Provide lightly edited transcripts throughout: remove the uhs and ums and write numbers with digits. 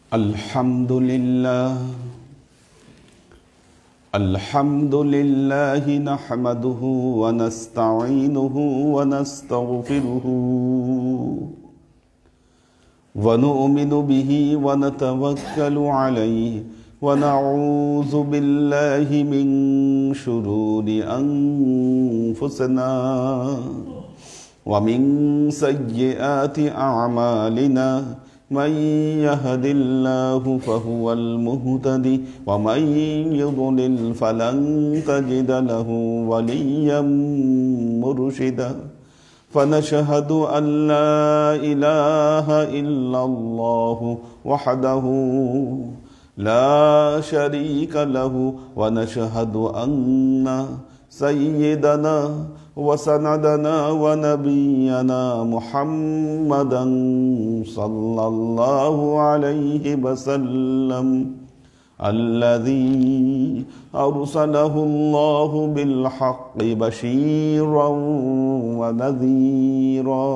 Alhamdulillah nahmaduhu wa nasta'inuhu wa nastaghfiruhu wa nu'minu bihi wa natawakkalu alayhi wa na'udzu billahi min shururi anfusina wa min sayyiati a'malina. من يهد الله فهو المهتدي ومن يضلل فلن تجد له وليا مرشدا فنشهد أن لا إله إلا الله وحده لا شريك له ونشهد أن سيدنا وسندنا ونبينا محمدا صلى الله عليه وسلم الذي أرسله الله بالحق بشيرا ونذيرا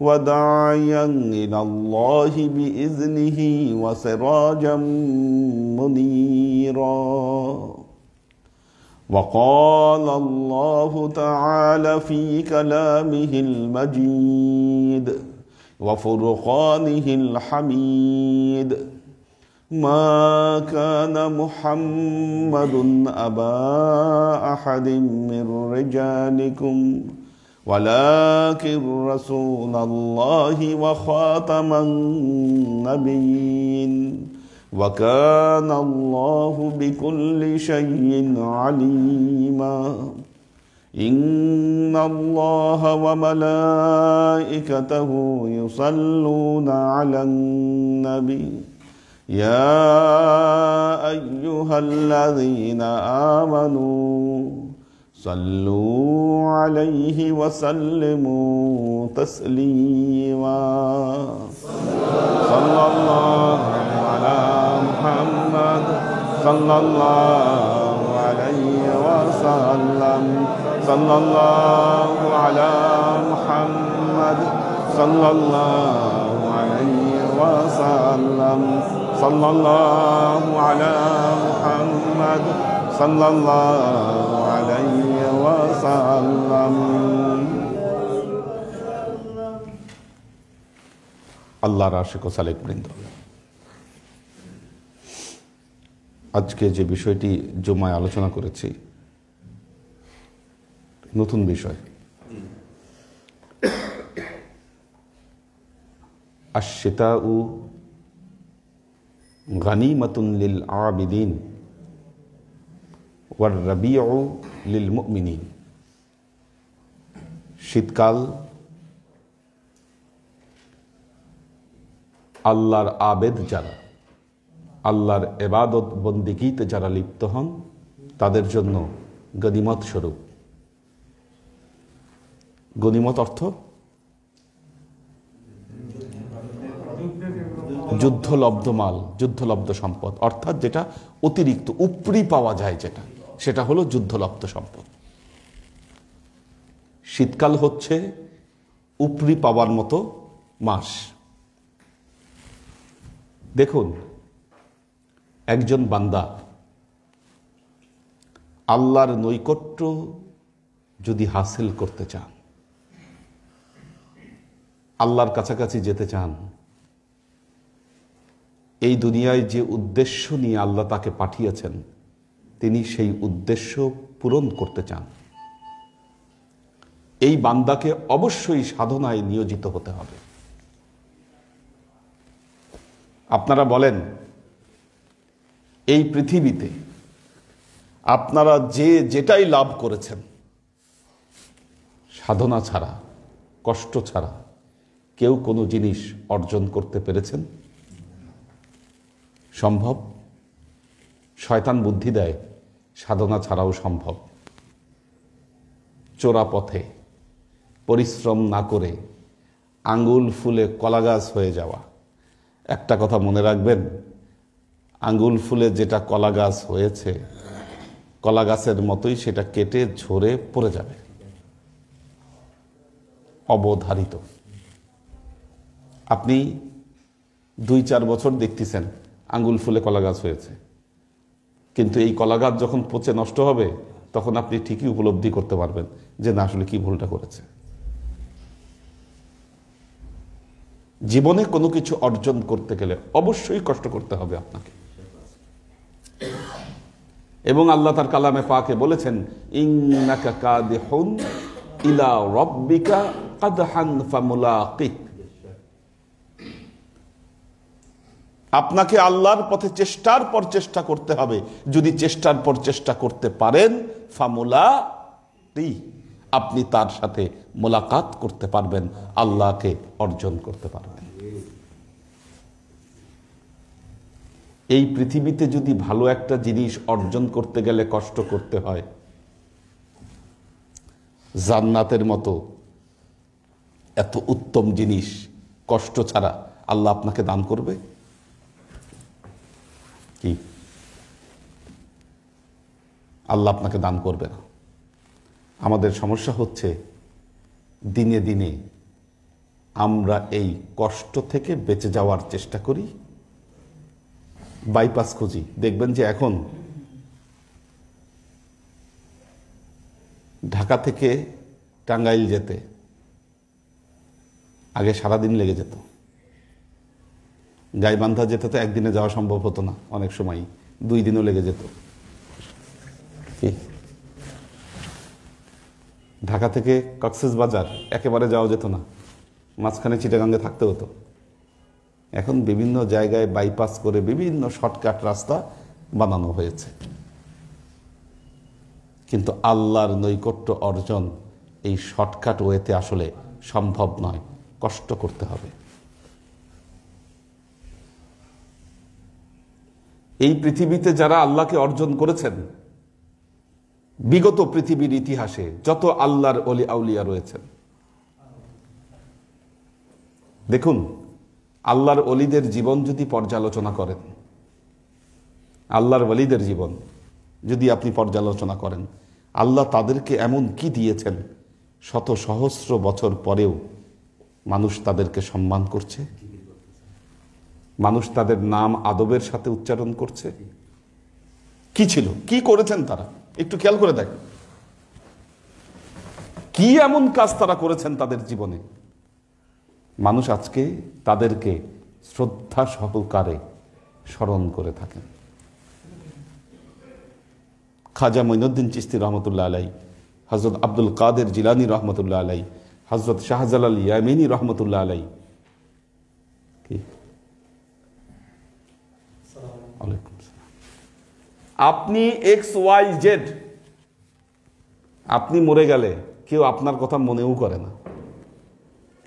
وداعيا إلى الله بإذنه وسراجا منيرا. وقال الله تعالى في كلامه المجيد وفرقانه الحميد ما كان محمد أبا أحد من رجالكم ولكن رسول الله وخاتم النبيين وكان الله بكل شيء عليما. إن الله وملائكته يصلون على النبي يا أيها الذين آمنوا صلوا عليه وسلموا تسليما. صلى الله على محمد صلى الله عليه وسلم صلى الله على محمد صلى الله عليه وسلم صلى الله على محمد صلى الله عليه وسلم. আল্লাহর আশিক ও সালেক বৃন্দ, আজকে যে বিষয়টি জুমায় আলোচনা করেছি নতুন বিষয়। আশ-শিতাউ গানিমাতুন লিল আবিদিন ওয়ার রাবিউ লিল মুমিনিন। শীতকাল আল্লাহর আবেদ যারা, আল্লাহর ইবাদত বন্দেগীতে যারা লিপ্ত হন তাদের জন্য গনিমত স্বরূপ। গনিমত অর্থ যুদ্ধলব্ধ মাল, যুদ্ধলব্ধ সম্পদ, অর্থাৎ যেটা অতিরিক্ত উপরি পাওয়া যায় যেটা, সেটা হলো যুদ্ধলব্ধ সম্পদ। শীতকাল হচ্ছে উপরি পাওয়ার মতো মাস। দেখুন, একজন বান্দা আল্লাহর নৈকট্য যদি হাসিল করতে চান, আল্লাহর কাছাকাছি যেতে চান, এই দুনিয়ায় যে উদ্দেশ্য নিয়ে আল্লাহ তাকে পাঠিয়েছেন তিনি সেই উদ্দেশ্য পূরণ করতে চান, এই বান্দাকে অবশ্যই সাধনায় নিয়োজিত হতে হবে। আপনারা বলেন, এই পৃথিবীতে আপনারা যে যেটাই লাভ করেছেন সাধনা ছাড়া, কষ্ট ছাড়া কেউ কোনো জিনিস অর্জন করতে পেরেছেন? সম্ভব? শয়তান বুদ্ধি দেয় সাধনা ছাড়াও সম্ভব। চোরা পথে পরিশ্রম না করে আঙ্গুল ফুলে কলাগাছ হয়ে যাওয়া। একটা কথা মনে রাখবেন, আঙ্গুল ফুলে যেটা কলাগাছ হয়েছে কলাগাছের মতোই সেটা কেটে ঝরে পড়ে যাবে, অবধারিত। আপনি 2-4 বছর দেখতেছেন আঙ্গুল ফুলে কলা গাছ হয়েছে, কিন্তু এই কলা গাছ যখন পচে নষ্ট হবে তখন আপনি ঠিকই উপলব্ধি করতে পারবেন যে না, আসলে কি ভুলটা করেছে। জীবনে কোনো কিছু অর্জন করতে গেলে অবশ্যই কষ্ট করতে হবে আপনাকে, এবং আল্লাহ তার কালামে পাকে বলেছেন ইন্নাকা কাদিহুন ইলা রাব্বিকা কাদহান ফামুলাকিক। আপনাকে আল্লাহর পথে চেষ্টার পর চেষ্টা করতে হবে, যদি চেষ্টার পর চেষ্টা করতে পারেন ফামুলাকি, আপনি তার সাথে মোলাকাত করতে পারবেন, আল্লাহকে অর্জন করতে পারবেন। এই পৃথিবীতে যদি ভালো একটা জিনিস অর্জন করতে গেলে কষ্ট করতে হয়, জান্নাতের মতো এত উত্তম জিনিস কষ্ট ছাড়া আল্লাহ আপনাকে দান করবে কি? আল্লাহ আপনাকে দান করবে না। আমাদের সমস্যা হচ্ছে দিনে দিনে আমরা এই কষ্ট থেকে বেঁচে যাওয়ার চেষ্টা করি, বাইপাস খুঁজি। দেখবেন যে এখন ঢাকা থেকে টাঙ্গাইল যেতে আগে সারাদিন লেগে যেত, গাইবান্ধা যেতে তো একদিনে যাওয়া সম্ভব হতো না, অনেক সময় 2 দিনও লেগে যেত। ঢাকা থেকে কক্সবাজার একেবারে যাওয়া যেত না, মাঝখানে চিটাগাঙ্গে থাকতে হতো। এখন বিভিন্ন জায়গায় বাইপাস করে বিভিন্ন শর্টকাট রাস্তা বানানো হয়েছে, কিন্তু আল্লাহর নৈকট্য অর্জন এই শর্টকাট ওয়েতে আসলে সম্ভব নয়, কষ্ট করতে হবে। এই পৃথিবীতে যারা আল্লাহকে অর্জন করেছেন, বিগত পৃথিবীর ইতিহাসে যত আল্লাহর ওলি আউলিয়া রয়েছেন, দেখুন আল্লাহর ওলিদের জীবন যদি পর্যালোচনা করেন, আল্লাহর ওলিদের জীবন যদি আপনি পর্যালোচনা করেন, আল্লাহ তাদেরকে এমন কি দিয়েছেন, শত সহস্র বছর পরেও মানুষ তাদেরকে সম্মান করছে, মানুষ তাদের নাম আদবের সাথে উচ্চারণ করছে। কি ছিল, কি করেছেন তারা, একটু খেয়াল করে দেখেন। কি এমন কাজ তারা করেছেন তাদের জীবনে, মানুষ আজকে তাদেরকে শ্রদ্ধা সহকারে স্মরণ করে থাকেন। খাজা মঈনুদ্দিন চিশতি রহমতুল্লাহ আলাই, হযরত আব্দুল কাদের জিলানী রহমতুল্লাহ আলাই, হযরত শাহজালাল ইয়ামিনী রহমতুল্লাহ আলাই। কি আপনি XYZ, আপনি মরে গেলে কেউ আপনার কথা মনেও করে না,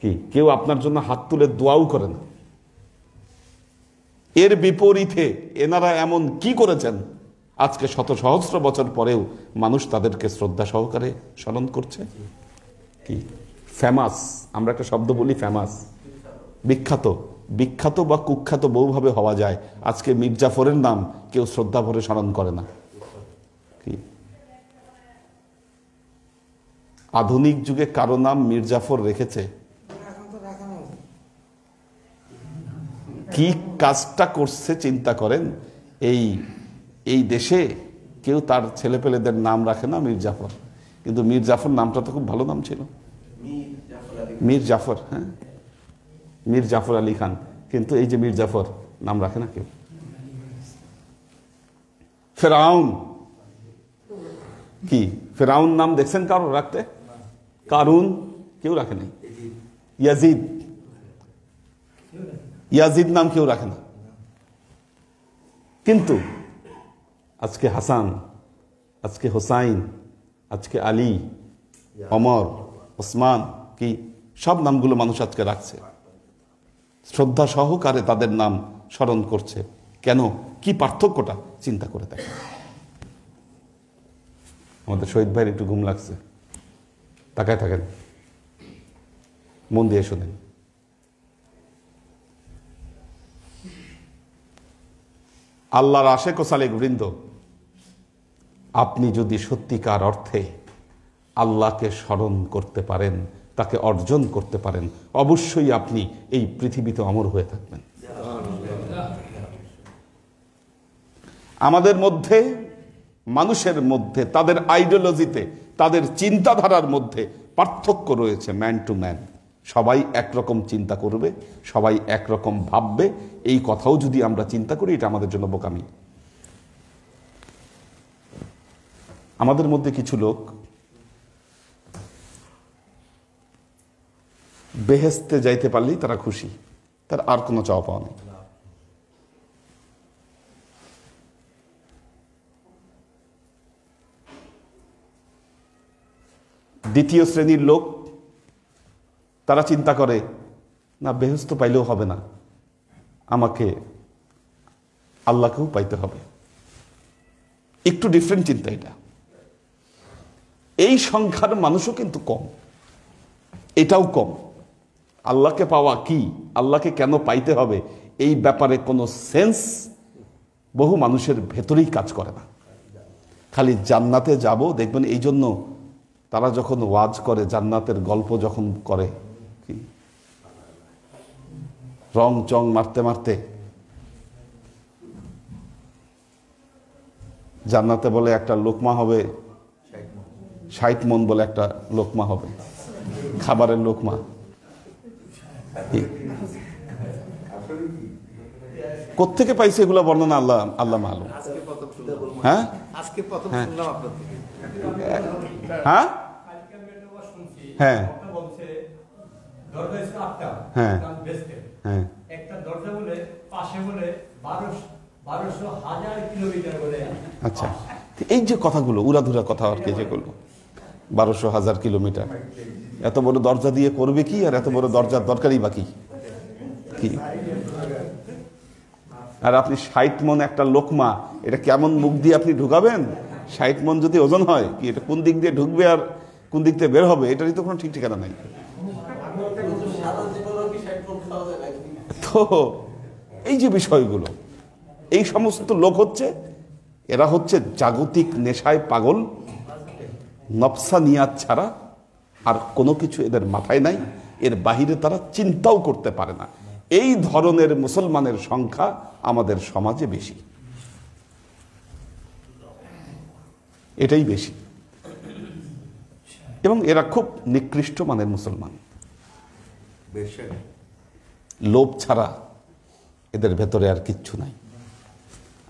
কি কেউ আপনার জন্য হাত তুলে দোয়াও করে না। এর বিপরীতে এনারা এমন কি করেছেন, আজকে শত সহস্র বছর পরেও মানুষ তাদেরকে শ্রদ্ধা সহকারে স্মরণ করছে। কি ফেমাস, আমরা একটা শব্দ বলি ফেমাস, বিখ্যাত। বিখ্যাত বা কুখ্যাত বহুভাবে হওয়া যায়। আজকে মীর জাফরের নাম কেউ শ্রদ্ধা ভরে স্মরণ করে না। কি আধুনিক যুগে কারো নাম মীর জাফর রেখেছে? কি কাজটা করছে চিন্তা করেন। এই দেশে কেউ তার ছেলেপেলেদের নাম রাখে না মীর জাফর, কিন্তু মীর জাফর নামটা তো খুব ভালো নাম ছিল, মীর জাফর। হ্যাঁ, মীর জাফর আলী খান, কিন্তু এই যে মীর জাফর নাম রাখে না কেউ। ফেরাউন, কি ফেরাউন নাম দেখছেন কারো রাখতে? কারুন কেউ রাখে নাই। ইয়াজিদ, ইয়াজিদ নাম কেউ রাখে না, কিন্তু আজকে হাসান, আজকে হোসাইন, আজকে আলী, ওমর, ওসমান, কি সব নামগুলো মানুষ আজকে রাখছে, শ্রদ্ধা সহকারে তাদের নাম স্মরণ করছে। কেন, কি পার্থক্যটা চিন্তা করে দেখেন। আমাদের শহীদ ভাইয়ের একটু ঘুম লাগছে, তাকায় থাকেন, মন দিয়ে শোনেন। আল্লাহর আশেক ও সালেক বৃন্দ, আপনি যদি সত্যিকার অর্থে আল্লাহকে স্মরণ করতে পারেন, তাকে অর্জন করতে পারেন, অবশ্যই আপনি এই পৃথিবীতে অমর হয়ে থাকবেন। আমাদের মধ্যে, মানুষের মধ্যে, তাদের আইডিওলজিতে, তাদের চিন্তাধারার মধ্যে পার্থক্য রয়েছে ম্যান টু ম্যান। সবাই একরকম চিন্তা করবে, সবাই একরকম ভাববে। এই কথাও যদি আমরা চিন্তা করি, এটা আমাদের জন্য বোকামি। আমাদের মধ্যে কিছু লোক বেহেশতে যাইতে পারলেই তারা খুশি, তার আর কোনো চাওয়া পাওয়া নেই। দ্বিতীয় শ্রেণীর লোক, তারা চিন্তা করে না বেহেশত পাইলেও হবে না, আমাকে আল্লাহকেও পাইতে হবে। একটু ডিফারেন্ট চিন্তা এটা। এই সংখ্যার মানুষও কিন্তু কম, এটাও কম। আল্লাহকে পাওয়া কি, আল্লাহকে কেন পাইতে হবে, এই ব্যাপারে কোনো সেন্স বহু মানুষের ভেতরেই কাজ করে না। খালি জান্নাতে যাব দেখবেন। এই জন্য তারা যখন ওয়াজ করে, জান্নাতের গল্প যখন করে, কি রং চং মারতে মারতে, জান্নাতে বলে একটা লোকমা হবে 60 মণ, বলে একটা লোকমা হবে, খাবারের লোকমা। কোত্থেকে পাইছে এগুলো বর্ণনা আল্লাহ আল্লাহ মালুম। হ্যাঁ হ্যাঁ হ্যাঁ হ্যাঁ হ্যাঁ। আচ্ছা, এই যে কথাগুলো উড়াধুরা কথা আর কি, যেগুলো 1200-1000 কিলোমিটার, এত বড় দরজা দিয়ে করবে কি, আর এত বড় দরজার দরকারই বাকি কি? আর আপনি 60 মণ একটা লোকমা, এটা কেমন মুখ দিয়ে আপনি ঢুকাবেন? 60 মণ যদি ওজন হয়, কি এটা কোন দিক দিয়ে ঢুকবে আর কোন দিক দিয়ে বের হবে, এটারই তো কোনো ঠিক ঠিকানা নাই। তো এই যে বিষয়গুলো, এই সমস্ত লোক হচ্ছে, এরা হচ্ছে জাগতিক নেশায় পাগল, নফসানিয়াত ছাড়া আর কোনো কিছু এদের মাথায় নাই, এর বাহিরে তারা চিন্তাও করতে পারে না। এই ধরনের মুসলমানের সংখ্যা আমাদের সমাজে বেশি, এটাই বেশি। এবং এরা খুব নিকৃষ্ট মানের মুসলমান। লোভ ছাড়া এদের ভেতরে আর কিচ্ছু নাই।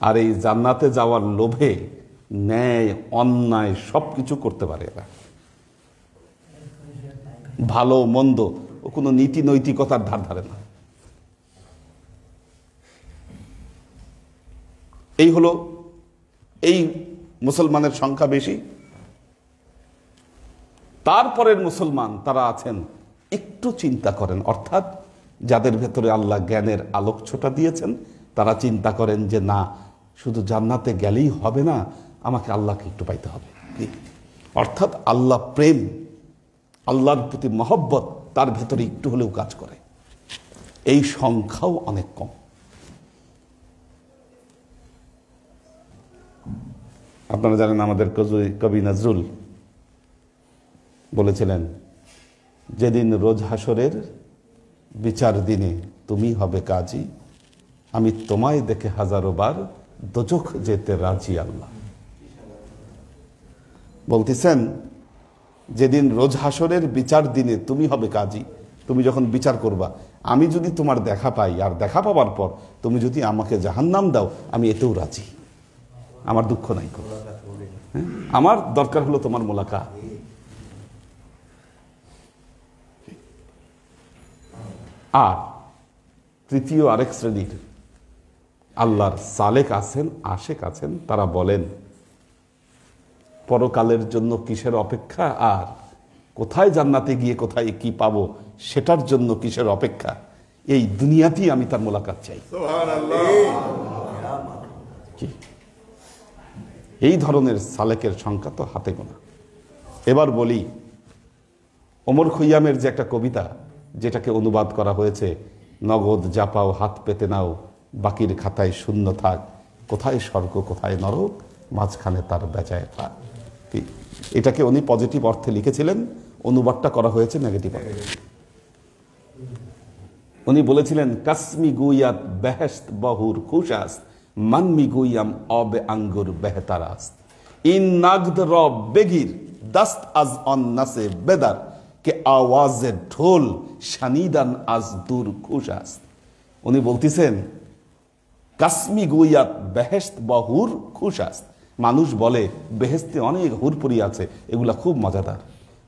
আর এই জান্নাতে যাওয়ার লোভে ন্যায় অন্যায় সবকিছু করতে পারে এরা। ভালো মন্দ ও কোনো নীতি নৈতিকতার ধার ধারে না। এই হলো এই মুসলমানের সংখ্যা বেশি। তারপরের মুসলমান তারা আছেন একটু চিন্তা করেন, অর্থাৎ যাদের ভেতরে আল্লাহ জ্ঞানের আলোকছটা দিয়েছেন, তারা চিন্তা করেন যে না, শুধু জান্নাতে গেলেই হবে না, আমাকে আল্লাহকে একটু পাইতে হবে। অর্থাৎ আল্লাহ প্রেম, আল্লাহর প্রতি মহব্বত তার ভেতরে একটু হলেও কাজ করে। এই সংখ্যাও অনেক কম। আপনারা জানেন আমাদের কবি নজরুল বলেছিলেন, যেদিন রোজ হাসরের বিচার দিনে তুমি হবে কাজী, আমি তোমায় দেখে 1000 বার দোজখ যেতে রাজি। আল্লাহ বলতেছেন, যেদিন রোজ হাসরের বিচার দিনে তুমি হবে কাজী, তুমি যখন বিচার করবা, আমি যদি তোমার দেখা পাই, আর দেখা পাওয়ার পর তুমি যদি আমাকে জাহান্নাম দাও, আমি এতেও রাজি, আমার দুঃখ নাই। আমার দরকার হলো তোমার মোলাকাত। আর তৃতীয় আরেক শ্রেণীর আল্লাহর সালেক আছেন, আশেক আছেন, তারা বলেন পরকালের জন্য কিসের অপেক্ষা, আর কোথায় জান্নাতে গিয়ে কোথায় কি পাবো সেটার জন্য কিসের অপেক্ষা, এই দুনিয়াতেই আমি তার মোলাকাত চাই। এই ধরনের সালেকের সংখ্যা তো হাতে গোনা। এবার বলি, ওমর খৈয়ামের যে একটা কবিতা, যেটাকে অনুবাদ করা হয়েছে, নগদ যা পাও হাত পেতে নাও, বাকির খাতায় শূন্য থাক, কোথায় স্বর্গ কোথায় নরক, মাঝখানে তার বেচায় থাক। এটাকে উনি পজিটিভ অর্থে লিখেছিলেন, অনুবাদটা করা হয়েছে নেগেটিভ অর্থে। উনি বলেছিলেন, কাসমি গুয়াত বেহেশত বহুর খুশাস, মান মিগুইয়াম অবে আঙ্গুর বেহতার আস্ত ইন নাগদ র বেগির দাস্ত আজ অন নাসে বেদার কে আওয়াজে ঢোল শানিদান আজ দূর খুশ আস্ত। উনি বলতেছেন কাশ্মি গুইয়াত বেহেস্ত বহুর খুশ আস্ত, মানুষ বলে বেহেস্তে অনেক হুরপুরি আছে, এগুলা খুব মজাদার।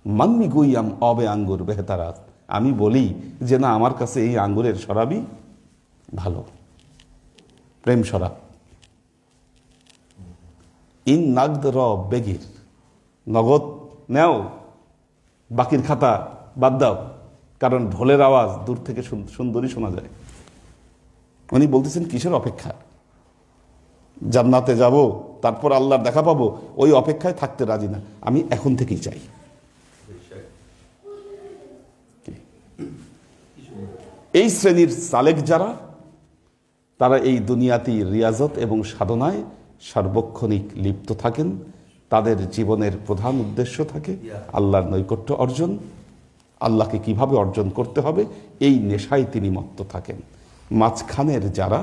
মান্মি গুইয়াম অবে আঙ্গুর বেহতার আস্ত, আমি বলি যে না, আমার কাছে এই আঙ্গুরের শরাবই ভালো, প্রেম শরাব। ইন নাগদ র বেগির, নগদ নেও, বাকির খাতা বাদ দাও, কারণ ঢোলের আওয়াজ দূর থেকে সুন্দরী শোনা যায়। উনি বলতেছেন কিসের অপেক্ষা? জান্নাতে যাব, তারপর আল্লাহর দেখা পাবো, ওই অপেক্ষায় থাকতে রাজি না, আমি এখন থেকেই চাই। এই শ্রেণীর সালেক যারা, তারা এই দুনিয়াতি রিয়াজত এবং সাধনায় সার্বক্ষণিক লিপ্ত থাকেন। তাদের জীবনের প্রধান উদ্দেশ্য থাকে আল্লাহর নৈকট্য অর্জন, আল্লাহকে কিভাবে অর্জন করতে হবে এই নেশায় তিনি মত্ত থাকেন। মাঝখানের যারা,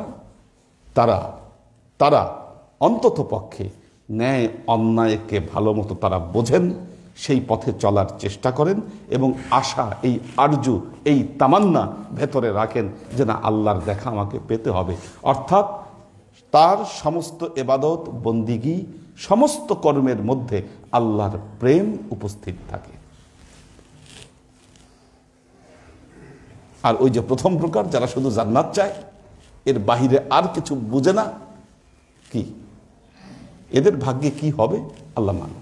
তারা অন্তত পক্ষে ন্যায় অন্যায়কে ভালো মতো তারা বোঝেন, সেই পথে চলার চেষ্টা করেন এবং আশা, এই আরজু, এই তামান্না ভেতরে রাখেন যে না, আল্লাহর দেখা আমাকে পেতে হবে। অর্থাৎ তার সমস্ত ইবাদত বন্দিগি, সমস্ত কর্মের মধ্যে আল্লাহর প্রেম উপস্থিত থাকে। আর ওই যে প্রথম প্রকার, যারা শুধু জান্নাত চায়, এর বাহিরে আর কিছু বুঝে না, কি এদের ভাগ্যে কি হবে আল্লাহ মান।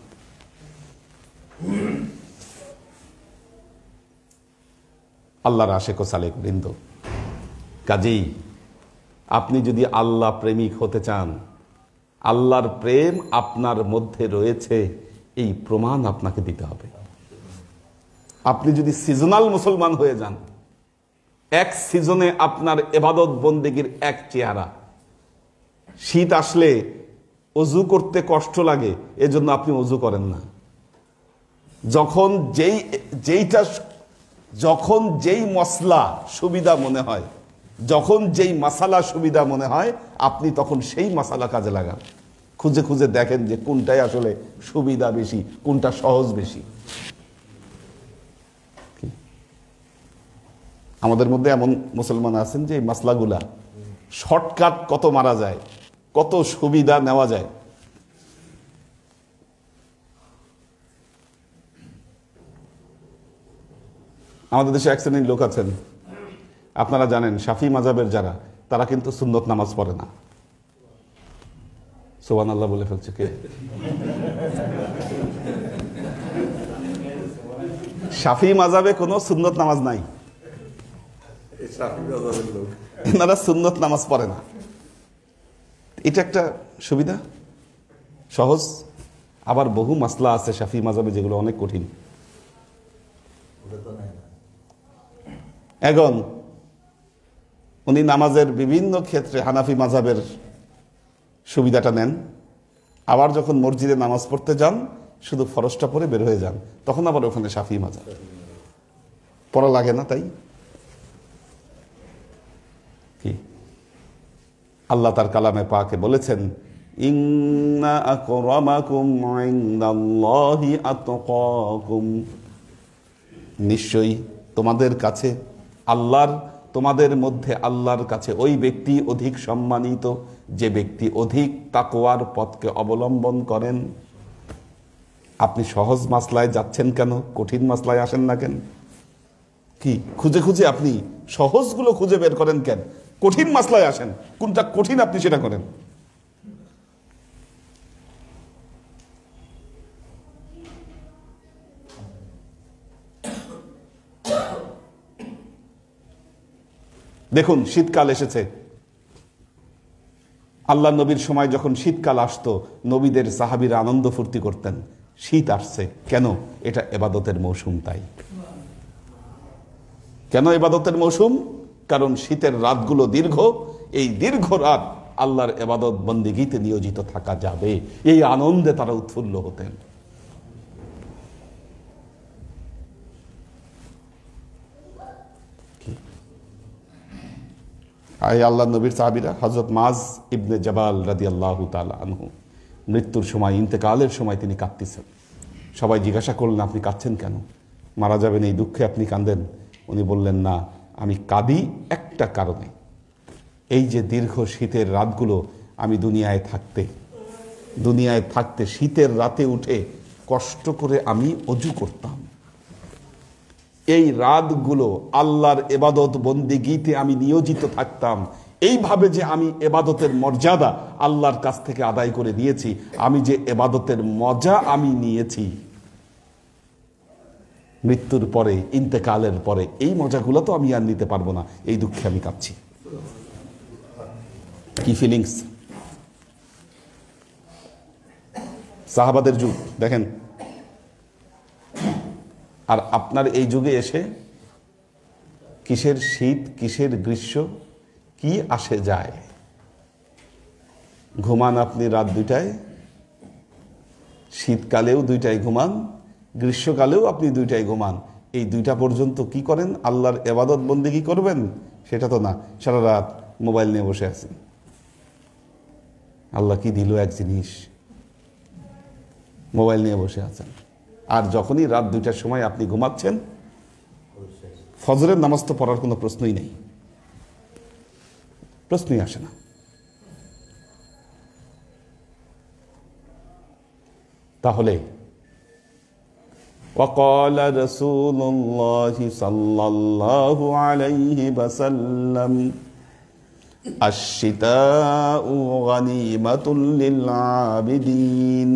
আল্লাহর আশেক ও সালেক বৃন্দ, কাজেই আপনি যদি আল্লাহ প্রেমিক হতে চান, আল্লাহর প্রেম আপনার মধ্যে রয়েছে, এই প্রমাণ আপনাকে দিতে হবে। আপনি যদি সিজনাল মুসলমান হয়ে যান, এক সিজনে আপনার ইবাদত বন্দেগীর এক চেহারা, শীত আসলে অজু করতে কষ্ট লাগে, এজন্য আপনি অজু করেন না। যখন যেই মসলা সুবিধা মনে হয়, যখন যেই মাসালা সুবিধা মনে হয়, আপনি তখন সেই মাসালা কাজে লাগান। খুঁজে খুঁজে দেখেন যে কোনটাই আসলে সুবিধা বেশি, কোনটা সহজ বেশি। আমাদের মধ্যে এমন মুসলমান আছেন যে এই মাসলাগুলা শর্টকাট কত মারা যায়, কত সুবিধা নেওয়া যায়। আমাদের দেশে এক শ্রেণীর লোক আছেন, আপনারা জানেন, শাফি মাযহাবের যারা, তারা কিন্তু সুন্নত নামাজ পড়ে না। সুবহানাল্লাহ বলে ফেলছে কে? শাফি মাযহাবে কোনো সুন্নত নামাজ নাই, এনারা সুন্নত নামাজ পড়ে না। এটা একটা সুবিধা, সহজ। আবার বহু মাসলা আছে শাফি মাযহাবে যেগুলো অনেক কঠিন। এখন উনি নামাজের বিভিন্ন ক্ষেত্রে হানাফি মাযহাবের সুবিধাটা নেন, আবার যখন মসজিদে নামাজ পড়তে যান শুধু ফরজটা পরে বের হয়ে যান, তখন আবার ওখানে শাফি মাযহাব পড়া লাগে না। তাই কি আল্লাহ তার কালামে পাকে বলেছেন, ইন্না আকরামাকুম ইনদাল্লাহি আতকাকুম, নিশ্চয়ই তোমাদের কাছে তোমাদের মধ্যে আল্লাহর কাছে ওই ব্যক্তি অধিক সম্মানিত যে ব্যক্তি অধিক তাকওয়ার পথকে অবলম্বন করেন। আপনি সহজ মাসলায় যাচ্ছেন কেন? কঠিন মাসলায় আসেন না কেন? কি খুঁজে খুঁজে আপনি সহজগুলো খুঁজে বের করেন কেন? কঠিন মাসলায় আসেন, কোনটা কঠিন আপনি সেটা করেন। দেখুন, শীতকাল এসেছে। আল্লাহ নবীর সময় যখন শীতকাল আসতো, নবীদের সাহাবীরা আনন্দ ফুর্তি করতেন, শীত আসছে কেন? এটা ইবাদতের মৌসুম। তাই কেন ইবাদতের মৌসুম? কারণ শীতের রাতগুলো দীর্ঘ, এই দীর্ঘ রাত আল্লাহর ইবাদত বন্দেগীতে নিয়োজিত থাকা যাবে, এই আনন্দে তারা উৎফুল্ল হতেন। আল্লাহ নবীর সাহাবীরা, হযরত মাজ ইবনে জাবাল রাদিয়াল্লাহু তাআলা আনহু মৃত্যুর সময়, ইন্তেকালের সময় তিনি কাঁদতেছেন। সবাই জিজ্ঞাসা করলেন, আপনি কাঁদছেন কেন? মারা যাবেন এই দুঃখে আপনি কাঁদেন? উনি বললেন, না, আমি কাঁদি একটা কারণে। এই যে দীর্ঘ শীতের রাতগুলো আমি দুনিয়ায় থাকতে শীতের রাতে উঠে কষ্ট করে আমি অজু করতাম। এই রাতগুলো আল্লাহর ইবাদত বন্দেগীতে আমি নিয়োজিত থাকতাম। এইভাবে যে আমি ইবাদতের মর্যাদা আল্লাহর কাছ থেকে আদায় করে দিয়েছি, আমি যে ইবাদতের মজা আমি নিয়েছি মৃত্যুর পরে, ইন্তেকালের পরে, এই মজাগুলো তো আমি আর নিতে পারবো না। এই দুঃখে আমি কাঁদছি। কি ফিলিংস! সাহাবাদের যুগ দেখেন, আর আপনার এই যুগে এসে কিসের শীত, কিসের গ্রীষ্ম, কি আসে যায়। ঘুমান আপনি রাত 2টায়, শীতকালেও 2টায় ঘুমান, গ্রীষ্মকালেও আপনি 2টায় ঘুমান। এই 2টা পর্যন্ত কি করেন? আল্লাহর ইবাদত বন্দেগী করবেন? সেটা তো না, সারা রাত মোবাইল নিয়ে বসে আছেন। আল্লাহ কি দিল এক জিনিস, মোবাইল নিয়ে বসে আছেন। আর যখনই রাত 2টার সময় আপনি ঘুমাচ্ছেন, ফজরের নামাজ তো পড়ার কোনো প্রশ্নই নেই, প্রশ্নই আসে না। তাহলে وقال رسول الله صلى الله عليه وسلم الشتاء غنيمة للعابدين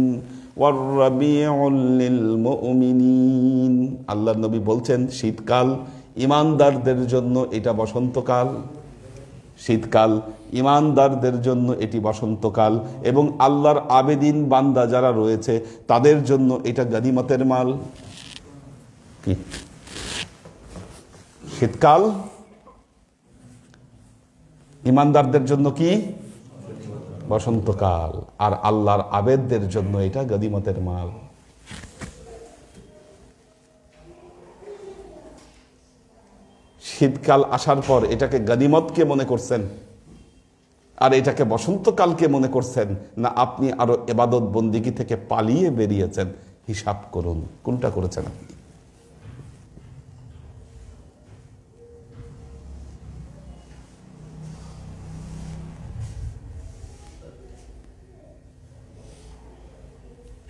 والربيع للمؤمنين। আল্লাহর নবী বলছেন, শীতকাল ঈমানদারদের জন্য এটা বসন্তকাল। শীতকাল ঈমানদারদের জন্য এটি বসন্তকাল, এবং আল্লাহর আবেদিন বান্দা যারা রয়েছে তাদের জন্য এটা গনিমতের মাল। কি শীতকাল ঈমানদারদের জন্য কি বসন্তকাল, আর আল্লাহর আবেদদের জন্য এটা গনিমতের মাল। শীতকাল আসার পর এটাকে গনিমতকে মনে করছেন, আর এটাকে বসন্তকালকে মনে করছেন, না আপনি আরো ইবাদত বন্দেগী থেকে পালিয়ে বেরিয়েছেন? হিসাব করুন কোনটা করেছেন আপনি।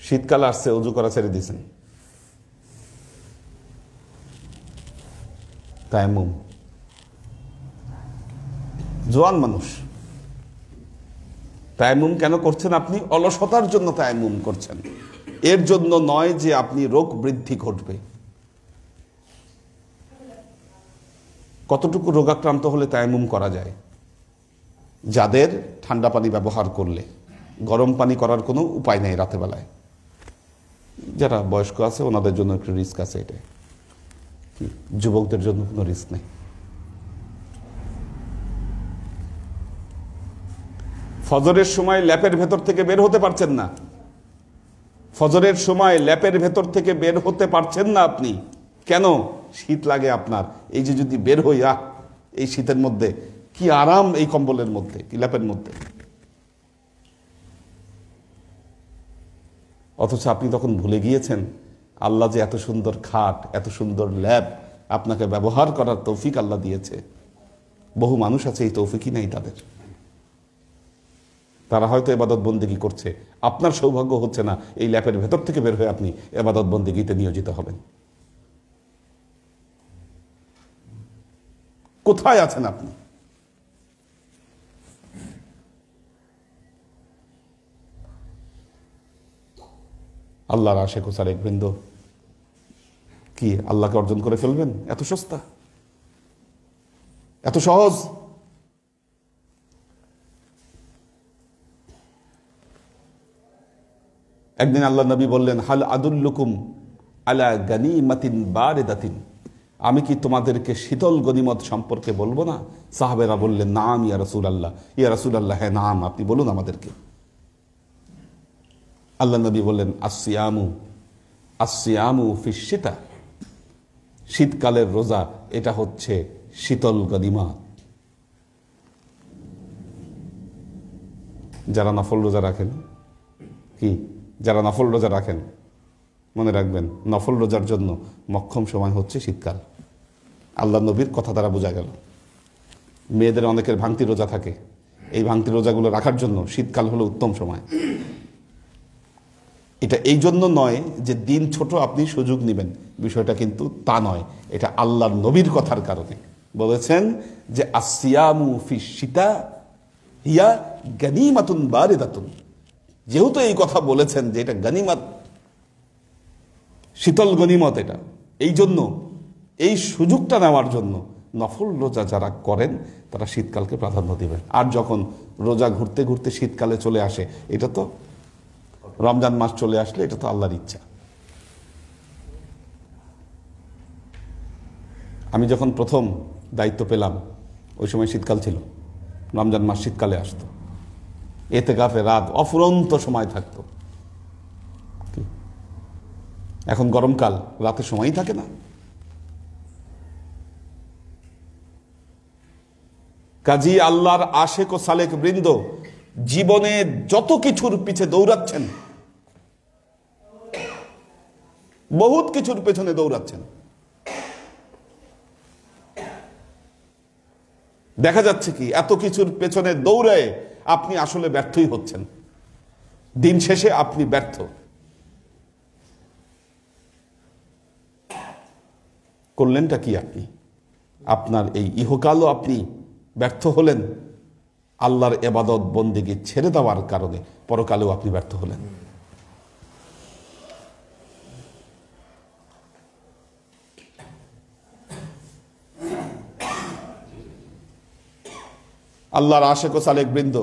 শীতকাল আসছে, অজু করা ছেড়ে দিয়েছেন, তায়াম্মুম। জোয়ান মানুষ, তায়াম্মুম কেন করছেন আপনি? অলসতার জন্য তায়াম্মুম করছেন, এর জন্য নয় যে আপনি রোগ বৃদ্ধি ঘটবে। কতটুকু রোগাক্রান্ত হলে তায়াম্মুম করা যায়? যাদের ঠান্ডা পানি ব্যবহার করলে, গরম পানি করার কোনো উপায় নেই রাতে বেলায়, যারা বয়স্ক আছে ওনাদের জন্য একটু রিস্ক আছে, এটা যুবকদের জন্য কোনো রিস্ক নেই। ফজরের সময় ল্যাপের ভেতর থেকে বের হতে পারছেন না, ফজরের সময় ল্যাপের ভেতর থেকে বের হতে পারছেন না আপনি কেন? শীত লাগে আপনার। এই যে যদি বের হই, এই শীতের মধ্যে কি আরাম, এই কম্বলের মধ্যে, কি ল্যাপের মধ্যে। অথচ আপনি তখন ভুলে গিয়েছেন আল্লাহ যে এত সুন্দর খাট, এত সুন্দর ল্যাপ আপনাকে ব্যবহার করার তৌফিক আল্লাহ দিয়েছে। বহু মানুষ আছে এই তৌফিকই নেই তাদের, তারা হয়তো ইবাদত বন্দেগী করছে। আপনার সৌভাগ্য হচ্ছে না এই ল্যাপের ভেতর থেকে বের হয়ে আপনি ইবাদত বন্দেগীতে নিয়োজিত হবেন। কোথায় আছেন আপনি? আল্লাহর আশিক ও সালেক বৃন্দ কি আল্লাহকে অর্জন করে ফেলবেন? এত সস্তা, এত সহজ। একদিন আল্লাহ নবী বললেন, হাল আদুল্লুকুম আলা গানিমাতিন বারিদাতিন, আমি কি তোমাদেরকে শীতল গনিমত সম্পর্কে বলবো না? সাহাবেরা বললেন, নাম ইয়া রাসূলুল্লাহ, ইয়া রাসূলুল্লাহ, হ্যাঁ নাম, আপনি বলুন আমাদেরকে। আল্লাহ নবী বললেন, আসসিয়ামু ফিশ শিতা, শীতকালের রোজা এটা হচ্ছে শীতল গনিমত। যারা নফল রোজা রাখেন, কি যারা নফল রোজা রাখেন, মনে রাখবেন নফল রোজার জন্য মক্ষম সময় হচ্ছে শীতকাল। আল্লাহ নবীর কথা দ্বারা বোঝা গেল। মেয়েদের অনেকের ভাঙতি রোজা থাকে, এই ভাঙতি রোজাগুলো রাখার জন্য শীতকাল হলো উত্তম সময়। এটা এই জন্য নয় যে দিন ছোট আপনি সুযোগ নেবেন, বিষয়টা কিন্তু তা নয়। এটা আল্লাহর নবীর কথার কারণে বলেছেন যে আসিয়ামু ফি শীতা হিয়া গানিমাতুন বারিদাতুন। যেহেতু এই কথা বলেছেন যে এটা গানিমাত, শীতল গনিমত, এটা এই জন্য এই সুযোগটা নেওয়ার জন্য নফল রোজা যারা করেন তারা শীতকালকে প্রাধান্য দিবেন। আর যখন রোজা ঘুরতে ঘুরতে শীতকালে চলে আসে, এটা তো রমজান মাস চলে আসলে এটা তো আল্লাহর ইচ্ছা। আমি যখন প্রথম দায়িত্ব পেলাম ওই সময় শীতকাল ছিল, রমজান মাস শীতকালে আসতো, এতেকাফে রাত অফুরন্ত সময় থাকতো। এখন গরমকাল, রাতে সময়ই থাকে না। কাজী আল্লাহর আশেক ও সালেক বৃন্দ জীবনে যত কিছুর পিছে দৌড়াচ্ছেন, বহুত কিছুর পেছনে দৌড়াচ্ছেন, দেখা যাচ্ছে কি এত কিছুর পেছনে দৌড়ে আপনি আসলে ব্যর্থই হচ্ছেন। দিন শেষে আপনি ব্যর্থ। করলেনটা কি আপনি? আপনার এই ইহকালও আপনি ব্যর্থ হলেন, আল্লাহর ইবাদত বন্দেগী ছেড়ে দেওয়ার কারণে পরকালেও আপনি ব্যর্থ হলেন। আল্লাহর আশেক ও সালেক বৃন্দ,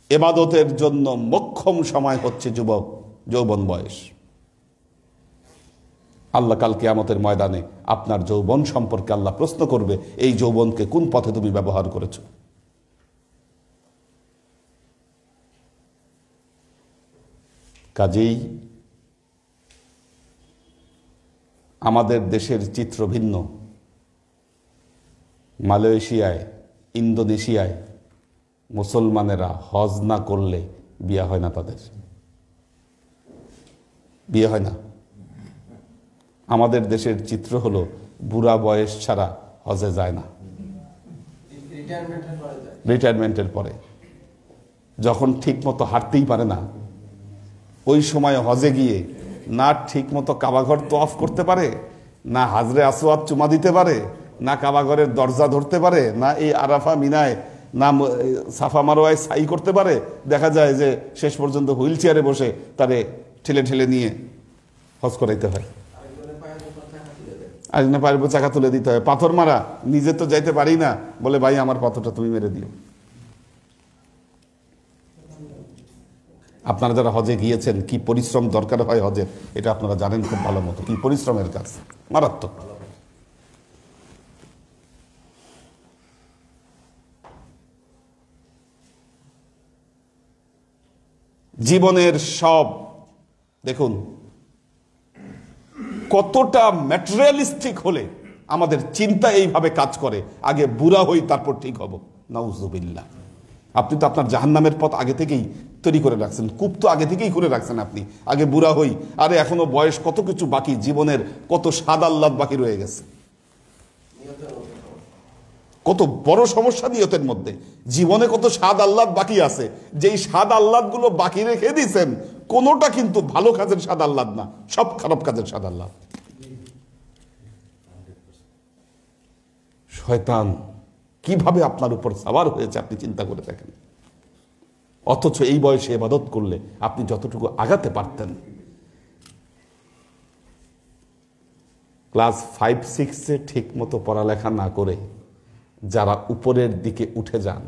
ইবাদতের জন্য মোক্ষম সময় হচ্ছে যৌবন বয়স। আল্লাহ কাল কিয়ামতের ময়দানে আপনার যৌবন সম্পর্কে আল্লাহ প্রশ্ন করবে, এই যৌবনকে কোন পথে তুমি ব্যবহার করেছো। কাজেই আমাদের দেশের চিত্র ভিন্ন। মালয়েশিয়ায়, ইন্দোনেশিয়ায় মুসলমানেরা হজ না করলে বিয়ে হয় না, তাদের বিয়ে হয় না। আমাদের দেশের চিত্র হলো বুড়া বয়স ছাড়া হজে যায় না, রিটায়ারমেন্টের পরে যখন ঠিক মতো হাঁটতেই পারে না, ওই সময় হজে গিয়ে না ঠিক মতো কাবাঘর তওয়াফ করতে পারে, না হাজরে আসওয়াদ চুমা দিতে পারে, না কাবাঘরের দরজা ধরতে পারে, না এই আরাফা মিনায় না সাফা মারোয়ায় সাই করতে পারে। দেখা যায় যে শেষ পর্যন্ত হুইল চেয়ারে বসে তারে ঠেলে ঠেলে নিয়ে হজ করাইতে হয়, আর না পায়ের উপর চাকা তুলে দিতে হয়। পাথর মারা, নিজে তো যাইতে পারি না, বলে ভাই আমার পাথরটা তুমি মেরে দিও। আপনারা যারা হজে গিয়েছেন কি পরিশ্রম দরকার হয় হজের, এটা আপনারা জানেন খুব ভালো মতো, কি পরিশ্রমের কাজ, মারাত্মক। জীবনের সব দেখুন কতটা ম্যাটেরিয়ালিস্টিক হলে আমাদের চিন্তা এইভাবে কাজ করে, আগে বুড়া হই তারপর ঠিক হব। নাউজুবিল্লাহ। আপনি তো আপনার জাহান্নামের পথ আগে থেকেই তৈরি করে রাখছেন, কূপ তো আগে থেকেই করে রাখছেন আপনি। আগে বুড়া হই, আরে এখনো বয়স কত কিছু বাকি, জীবনের কত স্বাদ আহ্লাদ বাকি রয়ে গেছে, কত বড় সমস্যা নিয়তের মধ্যে। জীবনে কত স্বাদ আহ্লাদ বাকি আছে, যেই স্বাদ আহ্লাদ গুলো বাকি রেখে দিয়েছেন কোনোটা কিন্তু ভালো কাজের স্বাদ আহ্লাদ না, সব খারাপ কাজের স্বাদ আহ্লাদ। শয়তান কিভাবে আপনার উপর সাওয়ার হয়েছে আপনি চিন্তা করে দেখেন। অথচ এই বয়সে ইবাদত করলে আপনি যতটুকু আগাতে পারতেন। ক্লাস 5-6-এ ঠিক মতো পড়ালেখা না করে যারা উপরের দিকে উঠে যান,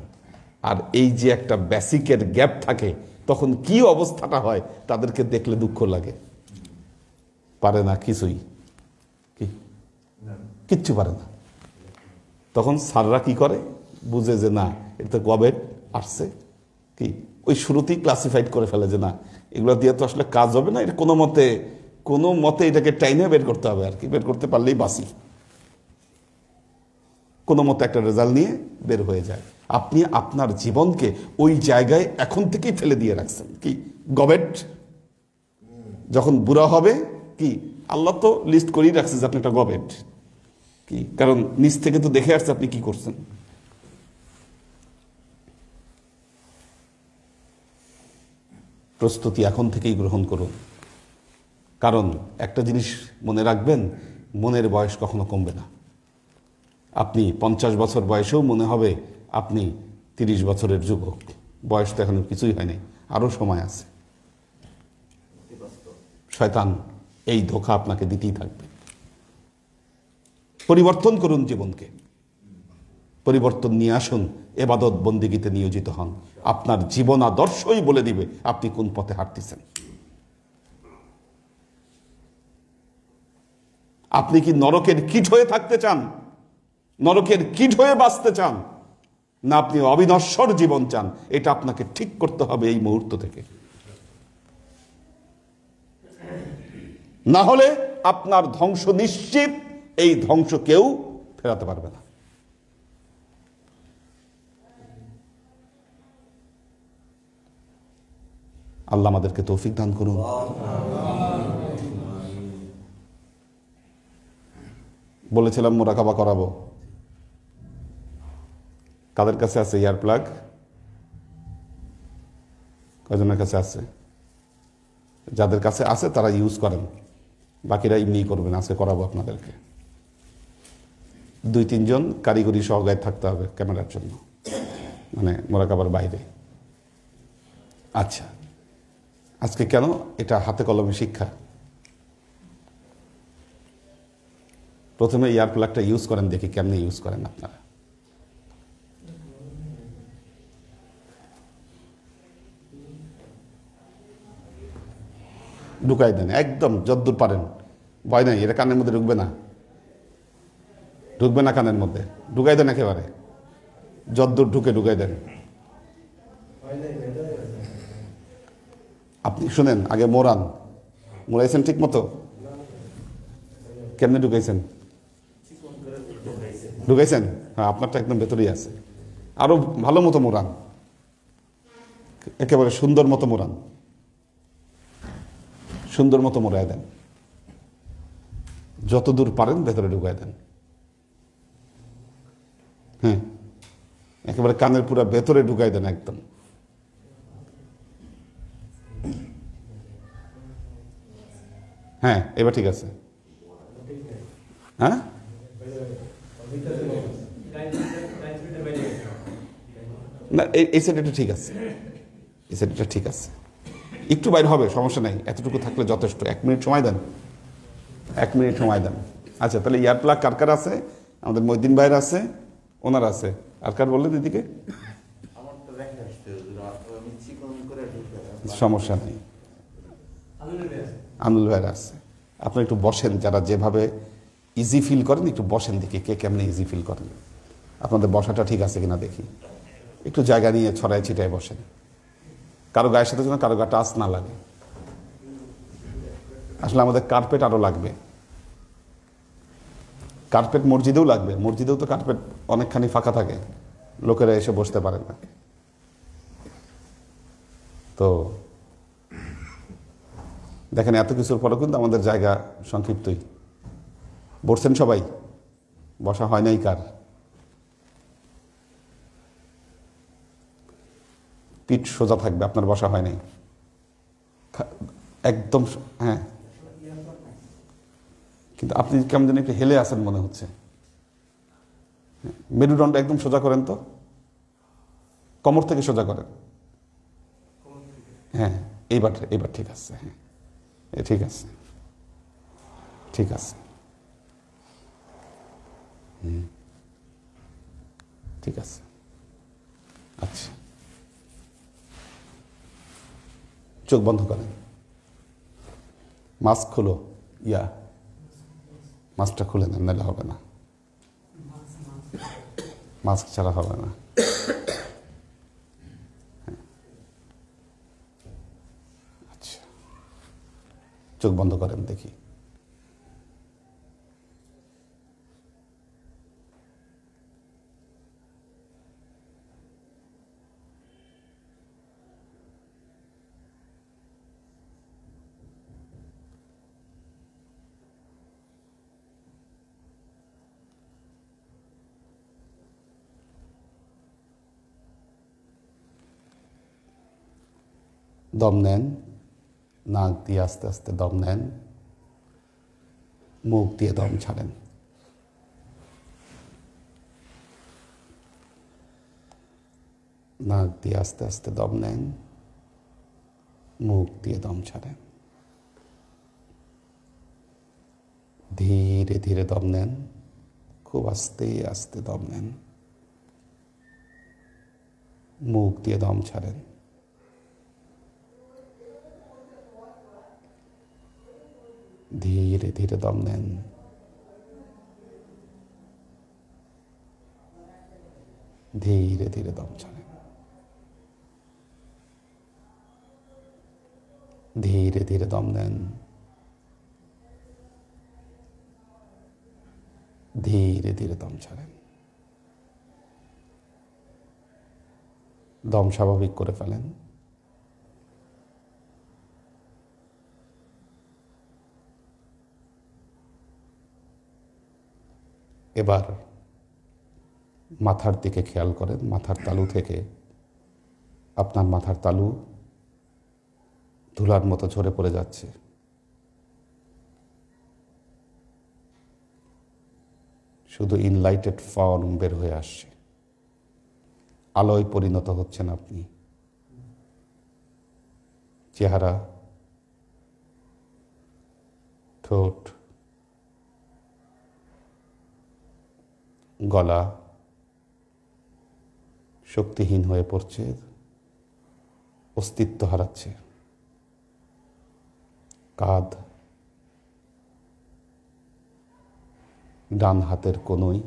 আর এই যে একটা বেসিকের গ্যাপ থাকে, তখন কি অবস্থাটা হয় তাদেরকে দেখলে দুঃখ লাগে। পারে না কিছুই, কিচ্ছু পারে না। তখন স্যাররা কি করে, বুঝে যে না এটা তো গবেট আসছে, কি ওই শুরুতেই ক্লাসিফাইড করে ফেলে যে না এগুলো দিয়ে তো আসলে কাজ হবে না, এটা কোনো মতে এটাকে টাইনে বের করতে হবে, আর কি বের করতে পারলেই বাঁচি, কোনো মতে একটা রেজাল্ট নিয়ে বের হয়ে যায়। আপনি আপনার জীবনকে ওই জায়গায় এখন থেকেই ফেলে দিয়ে রাখছেন। কি গবেট যখন বুড়া হবে, কি আল্লাহ তো লিস্ট করেই রাখছে যে আপনি একটা গবেট, কি কারণ নিচ থেকে তো দেখে আসছে আপনি কি করছেন। প্রস্তুতি এখন থেকেই গ্রহণ করুন, কারণ একটা জিনিস মনে রাখবেন, মনের বয়স কখনো কমবে না। আপনি 50 বছর বয়সেও মনে হবে আপনি 30 বছরের যুবক। বয়স তো এখন কিছুই হয়নি, আরো সময় আছে। শয়তান এই ধোঁকা আপনাকে দিতেই থাকবে। পরিবর্তন করুন জীবনকে, পরিবর্তন নিয়ে আসুন, ইবাদত বন্দেগীতে নিয়োজিত হন। আপনার জীবন আদর্শই বলে দিবে আপনি কোন পথে হাঁটতেছেন। আপনি কি নরকের কীট হয়ে থাকতে চান, নরকের কীট হয়ে বাঁচতে চান, না আপনি অবিনশ্বর জীবন চান? এটা আপনাকে ঠিক করতে হবে এই মুহূর্ত থেকে, না হলে আপনার ধ্বংস নিশ্চিত। এই ধ্বংস কেউ ফেরাতে পারবে না। আল্লাহ আমাদেরকে তৌফিক দান করুন। বলেছিলাম মুরাকাবা করাবো। কাদের কাছে আছে ইয়ার প্লাগ? কয়জনের কাছে আছে? যাদের কাছে আছে তারা ইউজ করেন, বাকিরা এমনি করবেন। আজকে করাবো আপনাদেরকে। 2-3 জন কারিগরি সহকারী থাকতে হবে ক্যামেরার জন্য, মানে মুরাকাবার বাইরে। আচ্ছা, আজকে কেন? এটা হাতে কলমে শিক্ষা। প্রথমে ইয়ার প্লাগটা ইউজ করেন, দেখি কেমনে ইউজ করেন আপনারা। ঢুকাই দেন একদম যদ্দূর পারেন, ভয় নাই। এটা কানের মধ্যে ঢুকবে না, ঢুকবে না কানের মধ্যে। ঢুকাই দেন একেবারে, যদ্দূর ঢুকে ঢুকাই দেন। আপনি শুনেন, আগে মোড়ান। মোড়াইছেন ঠিক মতো? কেমনে ঢুকাইছেন? ঢুকাইছেন? হ্যাঁ, আপনারটা একদম ভেতরেই আছে। আরো ভালো মতো মোড়ান, একেবারে সুন্দর মতো মোড়ান, সুন্দর মতো মোড়াই দেন। যতদূর পারেন ভেতরে ঢুকাই দেন। হ্যাঁ, একেবারে কানের পুরা ভেতরে ঢুকাই দেন একদম। হ্যাঁ, এবার ঠিক আছে। হ্যাঁ, না এই সাইডটা ঠিক আছে, এই সাইডটা ঠিক আছে। একটু বাইরে হবে, সমস্যা নেই, এতটুকু থাকলে যথেষ্ট। 1 মিনিট সময় দেন, 1 মিনিট সময় দেন। আচ্ছা, তাহলে ইয়ার প্লাগ কার কার আছে? আমাদের মহিউদ্দিন ভাইয়ের আছে, ওনার আছে। আর কার বললেন দিদিকে? সমস্যা নেই, আনুল ভাইয়ের আছে। আপনি একটু বসেন, যারা যেভাবে ইজি ফিল করেন একটু বসেন, দেখি কে কেমনে ইজি ফিল করেন। আপনাদের বসাটা ঠিক আছে কিনা দেখি। একটু জায়গা নিয়ে ছড়াই ছিটায় বসেন, কারো গায়ের সাথে যেন কারো গা টাচ না লাগে। আসলে আমাদের কার্পেট আরো লাগবে, কার্পেট মসজিদেও লাগবে। মসজিদেও তো কার্পেট অনেকখানি ফাঁকা থাকে, লোকেরা এসে বসতে পারে না। তো দেখেন, এত কিছুর পরে কিন্তু আমাদের জায়গা সংক্ষিপ্তই। বসছেন সবাই? বসা হয় নাই কার? পিঠ সোজা থাকবে, আপনার বসা হয় নাই একদম। হ্যাঁ, কিন্তু আপনি কেমন যেন একটু হেলে আছেন মনে হচ্ছে। মেরুদণ্ড একদম সোজা করেন তো, কোমর থেকে সোজা করেন। হ্যাঁ, এইবার ঠিক আছে। হ্যাঁ, ঠিক আছে, ঠিক আছে। ঠিক আছে। আচ্ছা, চোখ বন্ধ করেন, মাস্ক খুলো। মাস্কটা খুলে নেন, নাহলে হবে না। মাস্ক ছাড়া হবে না। আচ্ছা, চোখ বন্ধ করেন দেখি। দম নেন, নাক দিয়ে আস্তে আস্তে দম নেন, মুখ দিয়ে দম ছাড়েন। নাক দিয়ে আস্তে আস্তে দম নেন, মুখ দিয়ে দম ছাড়েন। ধীরে ধীরে দম নেন, খুব আস্তে আস্তে দম নেন, মুখ দিয়ে দম ছাড়েন। ধীরে ধীরে দম নেন, ধীরে ধীরে দম ছাড়েন। ধীরে ধীরে দম নেন, ধীরে ধীরে দম ছাড়েন। দম স্বাভাবিক করে ফেলেন। এবার মাথার দিকে খেয়াল করেন। মাথার তালু থেকে আপনার মাথার তালু ধুলার মতো ঝরে পড়ে যাচ্ছে। শুধু ইনলাইটেড ফর্ম বের হয়ে আসছে, আলোয় পরিণত হচ্ছেন আপনি। চেহারা, ঠোঁট, গলা শক্তিহীন হয়ে পড়ছে, অস্তিত্ব হারাচ্ছে। কাঁধ, ডান হাতের কনুই,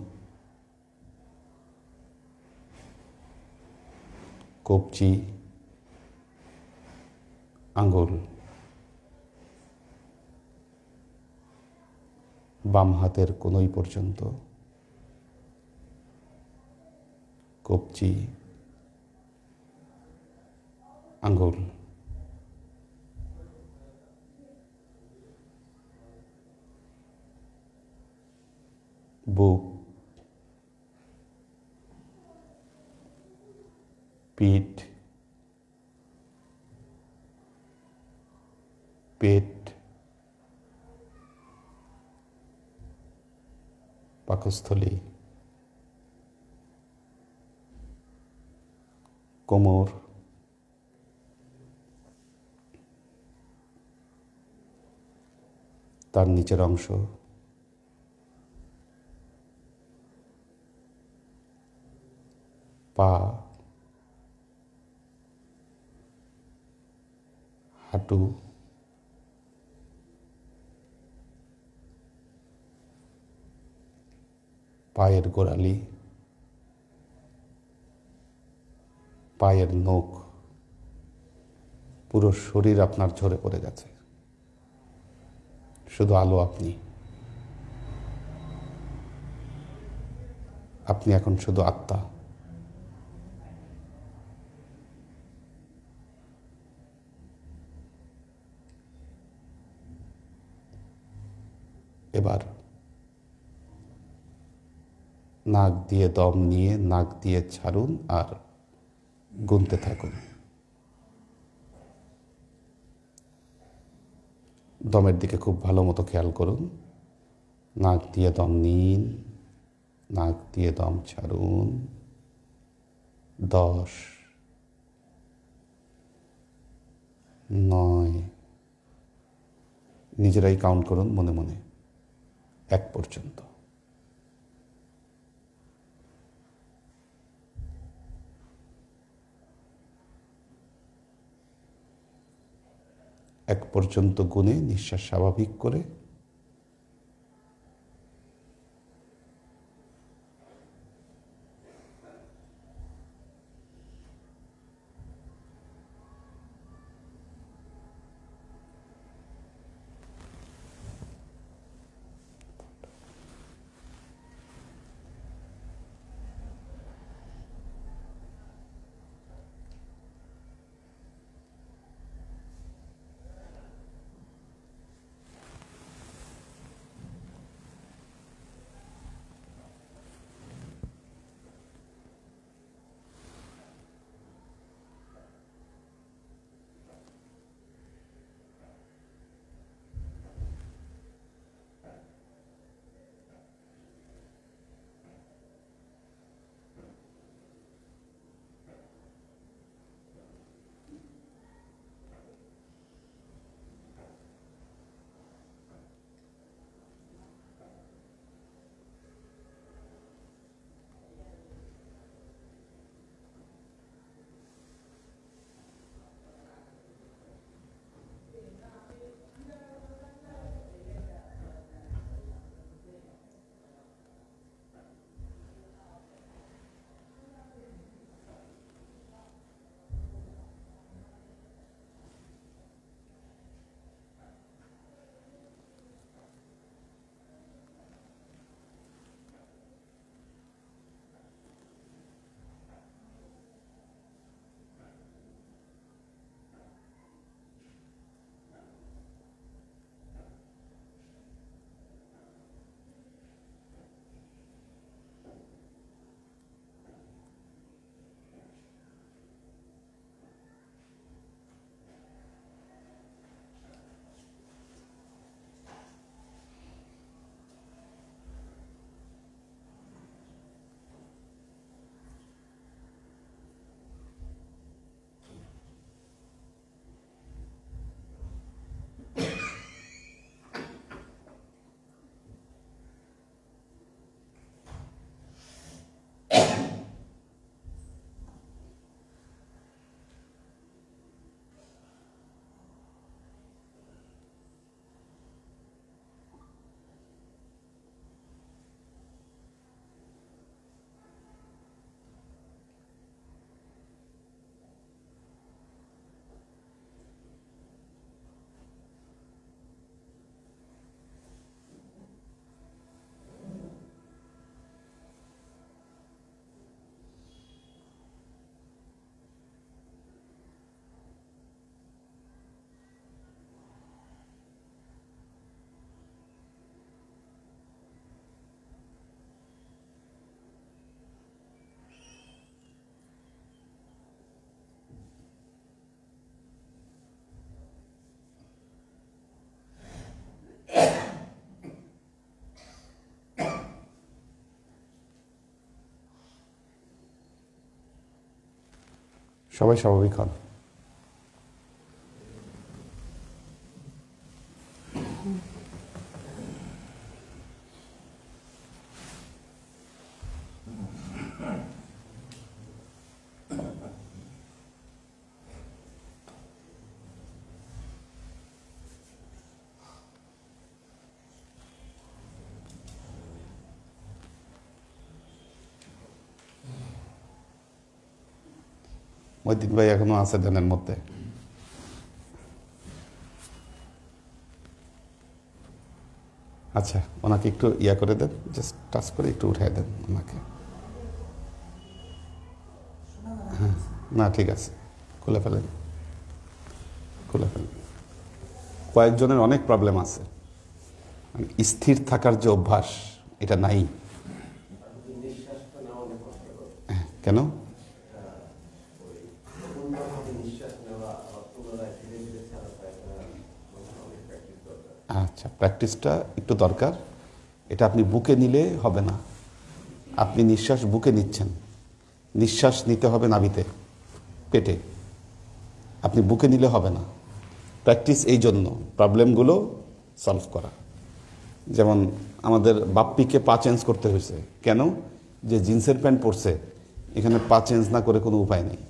কবজি, আঙ্গুল, বাম হাতের কনুই পর্যন্ত, কবজি, আঙ্গুল, বুক, পিঠ, পেট, পাকস্থলী, কোমর, তার নিচের অংশ, পা, হাঁটু, পায়ের গোড়ালি, পায়ের নখ, পুরো শরীর আপনার ঝরে পড়ে গেছে। শুধু আলো আপনি। আপনি এখন শুধু আত্মা। এবার নাক দিয়ে দম নিয়ে নাক দিয়ে ছাড়ুন আর গুনতে থাকুন। দমের দিকে খুব ভালো মতো খেয়াল করুন। নাক দিয়ে দম নিন, নাক দিয়ে দম ছাড়ুন। 10, 9, নিজেরাই কাউন্ট করুন মনে মনে 1 পর্যন্ত। 1 পর্যন্ত গুনে নিঃশ্বাস স্বাভাবিক করে সবাই স্বাভাবিক হন। মহিউদ্দিন ভাই এখনো আছে ধ্যানের মধ্যে। আচ্ছা, ওনাকে একটু ইয়া করে দেন, জাস্ট টাচ করে একটু উঠাই দেন ওনাকে। হ্যাঁ, না ঠিক আছে, খুলে ফেলেন, খুলে ফেলেন। কয়েকজনের অনেক প্রবলেম আছে, মানে স্থির থাকার যে অভ্যাস এটা নাই। কেন? আচ্ছা, প্র্যাকটিসটা একটু দরকার। এটা আপনি বুকে নিলে হবে না। আপনি নিঃশ্বাস বুকে নিচ্ছেন, নিঃশ্বাস নিতে হবে নাভিতে, পেটে। আপনি বুকে নিলে হবে না। প্র্যাকটিস এই জন্য প্রবলেমগুলো সলভ করা। যেমন আমাদের বাপ্পিকে পা চেঞ্জ করতে হয়েছে কেন? যে জিন্সের প্যান্ট পরছে, এখানে পা চেঞ্জ না করে কোনো উপায় নেই।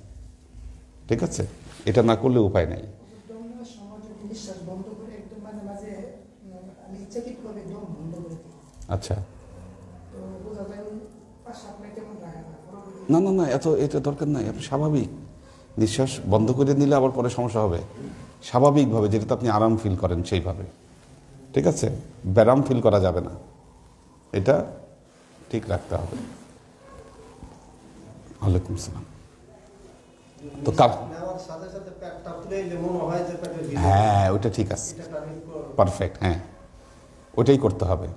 ঠিক আছে, এটা না করলে উপায় নেই। আচ্ছা, না না না, এটা দরকার নাই। আপনি স্বাভাবিক নিঃশ্বাস বন্ধ করে নিলে আবার পরে সমস্যা হবে। স্বাভাবিকভাবে, যেটাতে আপনি আরাম ফিল করেন সেইভাবে। ঠিক আছে, ব্যারাম ফিল করা যাবে না, এটা ঠিক রাখতে হবে। ওয়ালাইকুম সালাম। তো হ্যাঁ, ওইটা ঠিক আছে, পারফেক্ট। হ্যাঁ, ওইটাই করতে হবে।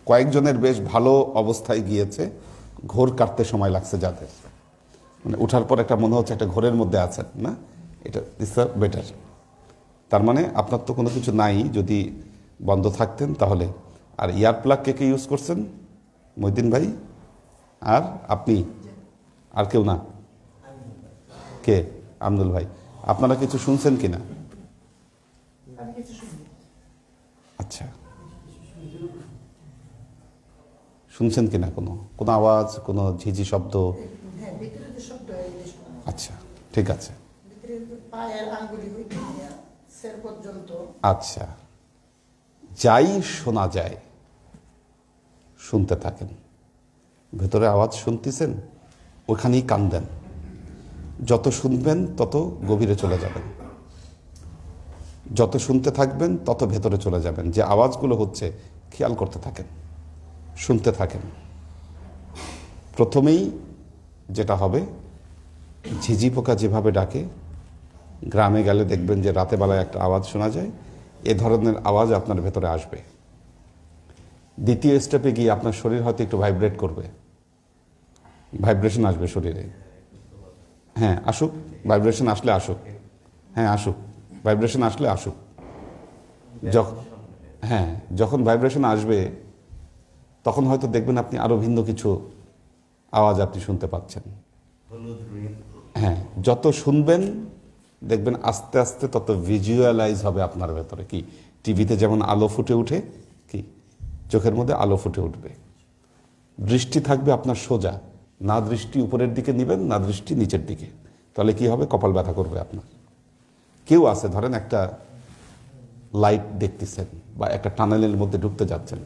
কয়েকজনের বেশ ভালো অবস্থায় গিয়েছে, ঘোর কাটতে সময় লাগছে যাদের, মানে ওঠার পর একটা মনে হচ্ছে একটা ঘোরের মধ্যে আছেন না, এটা ইটস বেটার। তার মানে আপনার তো কোনো কিছু নাই, যদি বন্ধ থাকতেন তাহলে। আর ইয়ার প্লাগ কে কে ইউজ করছেন? মহিউদ্দিন ভাই আর আপনি, আর কেউ না? কে? আব্দুল ভাই। আপনারা কিছু শুনছেন কিনা? আচ্ছা, শুনছেন কিনা কোনো আওয়াজ, কোনো ঝিঝি শব্দ? আচ্ছা, ঠিক আছে। আচ্ছা, যাই শোনা যায় শুনতে থাকেন। ভেতরে আওয়াজ শুনতেছেন, ওখানেই কান দেন। যত শুনবেন তত গভীরে চলে যাবেন, যত শুনতে থাকবেন তত ভেতরে চলে যাবেন। যে আওয়াজগুলো হচ্ছে খেয়াল করতে থাকেন, শুনতে থাকেন। প্রথমেই যেটা হবে, ঝিঝি পোকা যেভাবে ডাকে, গ্রামে গেলে দেখবেন যে রাতে বেলায় একটা আওয়াজ শোনা যায়, এ ধরনের আওয়াজ আপনার ভেতরে আসবে। দ্বিতীয় স্টেপে গিয়ে আপনার শরীর হয়তো একটু ভাইব্রেট করবে, ভাইব্রেশন আসবে শরীরে। হ্যাঁ, আসুক, ভাইব্রেশন আসলে আসুক। হ্যাঁ, আসুক, ভাইব্রেশন আসলে আসুক। হ্যাঁ, যখন ভাইব্রেশন আসবে তখন হয়তো দেখবেন আপনি আরও ভিন্ন কিছু আওয়াজ আপনি শুনতে পাচ্ছেন। হ্যাঁ, যত শুনবেন দেখবেন আস্তে আস্তে তত ভিজুয়ালাইজ হবে আপনার ভেতরে। কি টিভিতে যেমন আলো ফুটে উঠে, কি চোখের মধ্যে আলো ফুটে উঠবে। দৃষ্টি থাকবে আপনার সোজা, না দৃষ্টি উপরের দিকে নিবেন, না দৃষ্টি নিচের দিকে। তাহলে কি হবে? কপাল ব্যথা করবে আপনার। কেউ আছে, ধরেন একটা লাইট দেখতেছেন বা একটা টানেলের মধ্যে ঢুকতে যাচ্ছেন,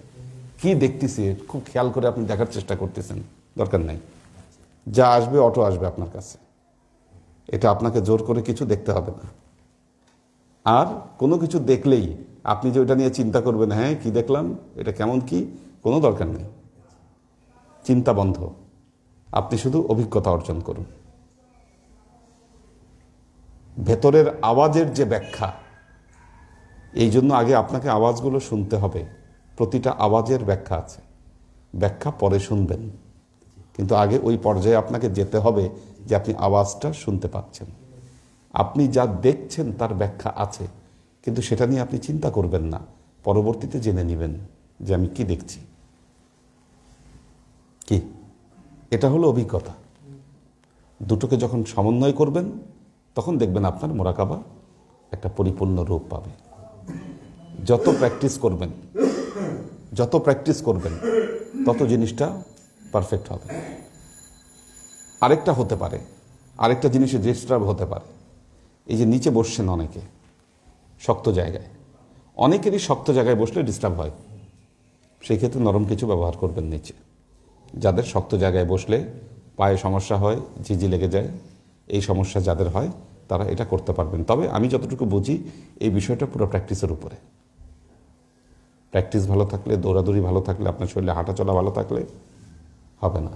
কি দেখতেছি খুব খেয়াল করে আপনি দেখার চেষ্টা করতেছেন, দরকার নাই। যা আসবে অটো আসবে আপনার কাছে, এটা আপনাকে জোর করে কিছু দেখতে হবে না। আর কোনো কিছু দেখলেই আপনি যে ওইটা নিয়ে চিন্তা করবেন, হ্যাঁ কি দেখলাম, এটা কেমন, কি, কোনো দরকার নেই। চিন্তা বন্ধ, আপনি শুধু অভিজ্ঞতা অর্জন করুন। ভেতরের আওয়াজের যে ব্যাখ্যা, এই জন্য আগে আপনাকে আওয়াজগুলো শুনতে হবে। প্রতিটা আওয়াজের ব্যাখ্যা আছে, ব্যাখ্যা পরে শুনবেন, কিন্তু আগে ওই পর্যায়ে আপনাকে যেতে হবে যে আপনি আওয়াজটা শুনতে পাচ্ছেন। আপনি যা দেখছেন তার ব্যাখ্যা আছে, কিন্তু সেটা নিয়ে আপনি চিন্তা করবেন না, পরবর্তীতে জেনে নেবেন যে আমি কি দেখছি। কি, এটা হলো অভিজ্ঞতা। দুটোকে যখন সমন্বয় করবেন তখন দেখবেন আপনার মোরাকাবা একটা পরিপূর্ণ রূপ পাবে। যত প্র্যাকটিস করবেন তত জিনিসটা পারফেক্ট হবে। আরেকটা হতে পারে, আরেকটা জিনিসে ডিস্টার্ব হতে পারে। এই যে নিচে বসছেন অনেকে শক্ত জায়গায়, অনেকেরই শক্ত জায়গায় বসলে ডিস্টার্ব হয়, সেই ক্ষেত্রে নরম কিছু ব্যবহার করবেন নিচে। যাদের শক্ত জায়গায় বসলে পায়ে সমস্যা হয়, ঝিঝি লেগে যায়, এই সমস্যা যাদের হয় তারা এটা করতে পারবেন। তবে আমি যতটুকু বুঝি এই বিষয়টা পুরো প্র্যাকটিসের উপরে। প্র্যাকটিস ভালো থাকলে, দৌড়াদৌড়ি ভালো থাকলে, আপনার শরীরে হাঁটা চলা ভালো থাকলে হবে না।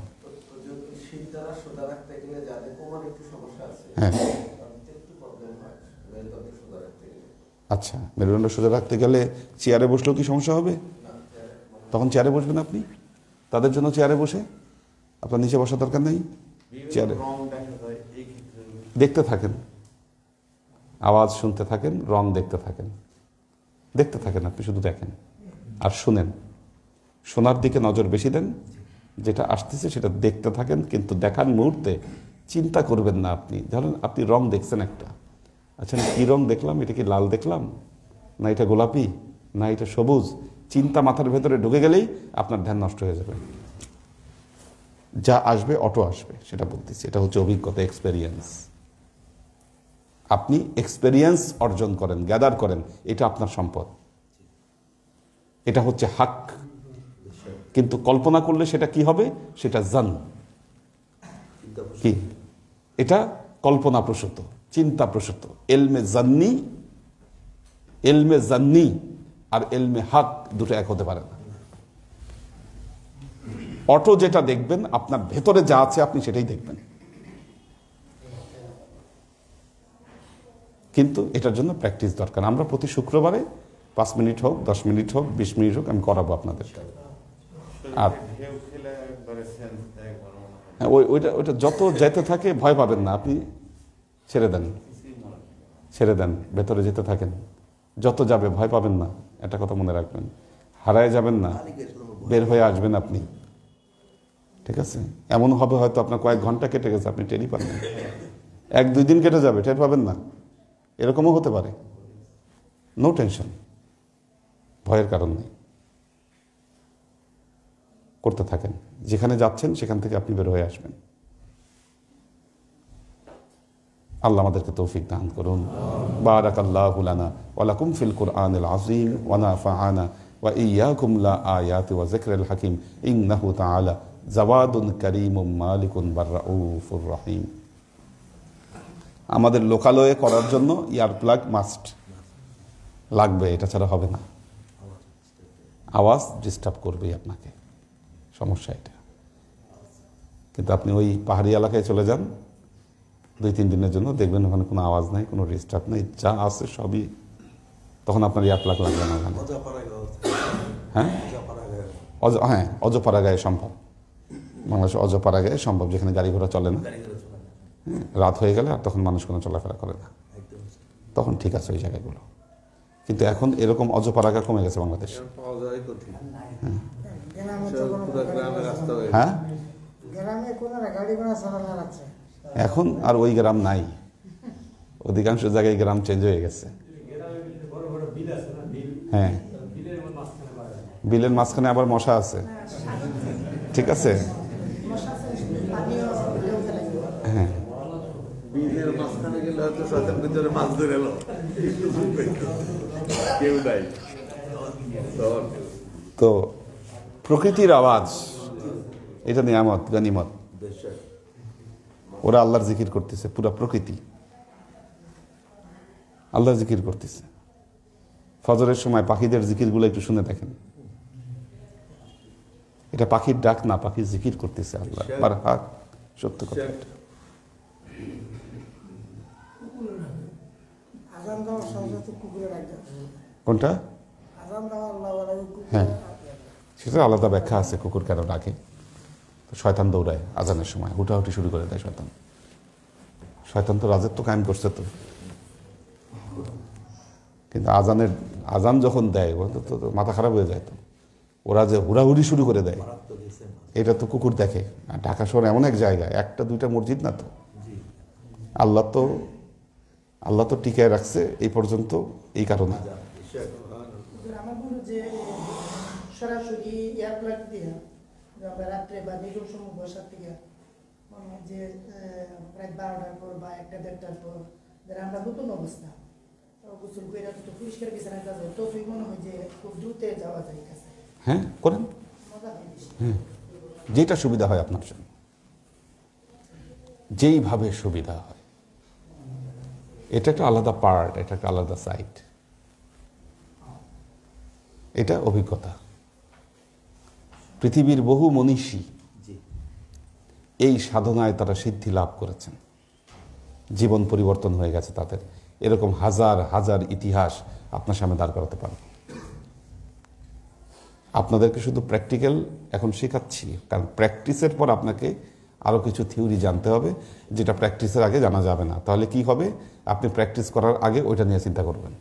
হ্যাঁ, আচ্ছা, মেরুদণ্ড সোজা রাখতে গেলে চেয়ারে বসলেও কি সমস্যা হবে? তখন চেয়ারে বসবেন আপনি, তাদের জন্য চেয়ারে বসে, আপনার নিচে বসার দরকার নেই। চেয়ারে দেখতে থাকেন, আওয়াজ শুনতে থাকেন, রং দেখতে থাকেন, আপনি শুধু দেখেন আর শুনেন। শোনার দিকে নজর বেশি দেন, যেটা আসতেছে সেটা দেখতে থাকেন, কিন্তু দেখার মুহূর্তে চিন্তা করবেন না। আপনি ধরেন আপনি রং দেখছেন একটা, আচ্ছা কি রং দেখলাম, এটা কি লাল দেখলাম, না এটা গোলাপি, না এটা সবুজ, চিন্তা মাথার ভেতরে ঢুকে গেলেই আপনার ধ্যান নষ্ট হয়ে যাবে। যা আসবে অটো আসবে, সেটা বলতেছি। এটা হচ্ছে অভিজ্ঞতা, এক্সপেরিয়েন্স। আপনি এক্সপেরিয়েন্স অর্জন করেন, গ্যাদার করেন, এটা আপনার সম্পদ, এটা হচ্ছে হাক। কিন্তু কল্পনা করলে সেটা কি হবে? সেটা জান, কি এটা কল্পনা প্রসূত, চিন্তা প্রসূত। এলমে জান্নি আর এলমে হাক দুটো এক হতে পারে না। অটো যেটা দেখবেন, আপনার ভেতরে যা আছে আপনি সেটাই দেখবেন, কিন্তু এটার জন্য প্র্যাকটিস দরকার। আমরা প্রতি শুক্রবারে 5 মিনিট হোক, 10 মিনিট হোক, 20 মিনিট হোক, আমি করাবো আপনাদের। আর হ্যাঁ, ওইটা যত যেতে থাকে ভয় পাবেন না, আপনি ছেড়ে দেন, ভেতরে যেতে থাকেন। যত যাবে ভয় পাবেন না, একটা কথা মনে রাখবেন। হারায় যাবেন না, বের হয়ে আসবেন আপনি, ঠিক আছে? এমন হবে হয়তো আপনার কয়েক ঘন্টা কেটে গেছে, আপনি টেরই পাবেন, 1-2 দিন কেটে যাবে, টের পাবেন না, এরকমও হতে পারে। নো টেনশন, ভয়ের কারণ নেই, করতে থাকেন। যেখানে যাচ্ছেন সেখান থেকে আপনি বের হয়ে আসবেন। আল্লাহ আমাদেরকে তৌফিক দান করুন। বারাকাল্লাহু লানা ওয়া লাকুম ফিল কুরআনিল আযীম ওয়া নাফা'ানা ওয়া ইয়্যাকুম লা আয়াতি ওয়া যিকরিল হাকীম ইন্নাহু তাআলা জাওয়াদুন কারীমুম মালিকুন বাররাউফুর রহিম। আমাদের লোকালয়ে করার জন্য ইয়ার প্লাগ মাস্ট লাগবে, এটা ছাড়া হবে না। আওয়াজ ডিস্টার্ব করবেই আপনাকে, সমস্যা এটা। কিন্তু আপনি ওই পাহাড়ি এলাকায় চলে যান 2-3 দিনের জন্য, দেখবেন ওখানে কোনো আওয়াজ নাই, কোনো ডিস্টার্ব নেই, যা আছে সবই, তখন আপনার ইয়ার প্লাগ লাগবে না ওখানে। হ্যাঁ, অজপাড়াগায়ে সম্ভব, বাংলাদেশে অজপাড়াগায়ে সম্ভব, যেখানে গাড়ি ঘোড়া চলে না। রাত হয়ে গেলে আর তখন মানুষ কোনো চলাফেরা করে না, তখন ঠিক আছে ওই জায়গাগুলো। কিন্তু এখন এরকম অজপাড়াগা কমে গেছে বাংলাদেশ। হ্যাঁ, এখন আর ওই গ্রাম নাই, অধিকাংশ জায়গায় গ্রাম চেঞ্জ হয়ে গেছে। হ্যাঁ, বিলের মাঝখানে আবার মশা আছে, ঠিক আছে? হ্যাঁ, বিলের মাঝখানে গেলে হয়তো শয়তান ভিতরে মাছ ধরে এলো, কেউ নাই। তো প্রকৃতির আওয়াজ, এটা নিয়ামত, গনিমত। ওরা আল্লাহর জিকির করতেছে, পুরা প্রকৃতি আল্লাহর জিকির করতেছে। ফজরের সময় পাখিদের জিকিরগুলো একটু শুনে দেখেন, এটা পাখির ডাক না, পাখির জিকির করতেছে আল্লাহ। বারহাক, সত্য কথা। কোনটা? হ্যাঁ, সেটা আলাদা ব্যাখ্যা আছে, কুকুর কেন ডাকে। শয়তান দৌড়ায় আজানের সময়, হুটাহুটি শুরু করে দেয় শয়তান। শয়তান তো রাজত্ব কায়েম করছে তো, কিন্তু আজান যখন দেয় তো মাথা খারাপ হয়ে যায়। তো ওরা যে হুড়াহুড়ি শুরু করে দেয়, এটা তো কুকুর দেখে। আর ঢাকা শহর এমন এক জায়গায় 1-2টা মসজিদ না তো, আল্লাহ তো আল্লাহ তো টিকায় রাখছে এই পর্যন্ত এই কারণে। আমার মনে হয় যে সরাসরি এয়ার প্লাগ দিয়ে আমরা রাত্রে বা নির্গম সময় বসার থেকে মনে হয় যে প্রায় 12টার পর বা 1-1:30টার পর যারা আমরা নতুন অবস্থা গোসল করে তো পরিষ্কার বিছানায় কাজ হয়, তো মনে হয় যে খুব দ্রুত যাওয়া যায় কাছে। হ্যাঁ করেন, মজা হয় বেশি। হ্যাঁ যেটা সুবিধা হয় আপনার জন্য, যেইভাবে সুবিধা হয়। এটা একটা আলাদা পার্ট, এটা একটা আলাদা সাইড, এটা অভিজ্ঞতা। পৃথিবীর বহু মনীষী এই সাধনায় তারা সিদ্ধি লাভ করেছেন, জীবন পরিবর্তন হয়ে গেছে তাদের। এরকম হাজার হাজার ইতিহাস আপনার সামনে দাঁড় করাতে পারবে। আপনাদেরকে শুধু প্র্যাকটিক্যাল এখন শেখাচ্ছি, কারণ প্র্যাকটিসের পর আপনাকে আরও কিছু থিওরি জানতে হবে, যেটা প্র্যাকটিসের আগে জানা যাবে না। তাহলে কি হবে, আপনি প্র্যাকটিস করার আগে ওইটা নিয়ে চিন্তা করবেন,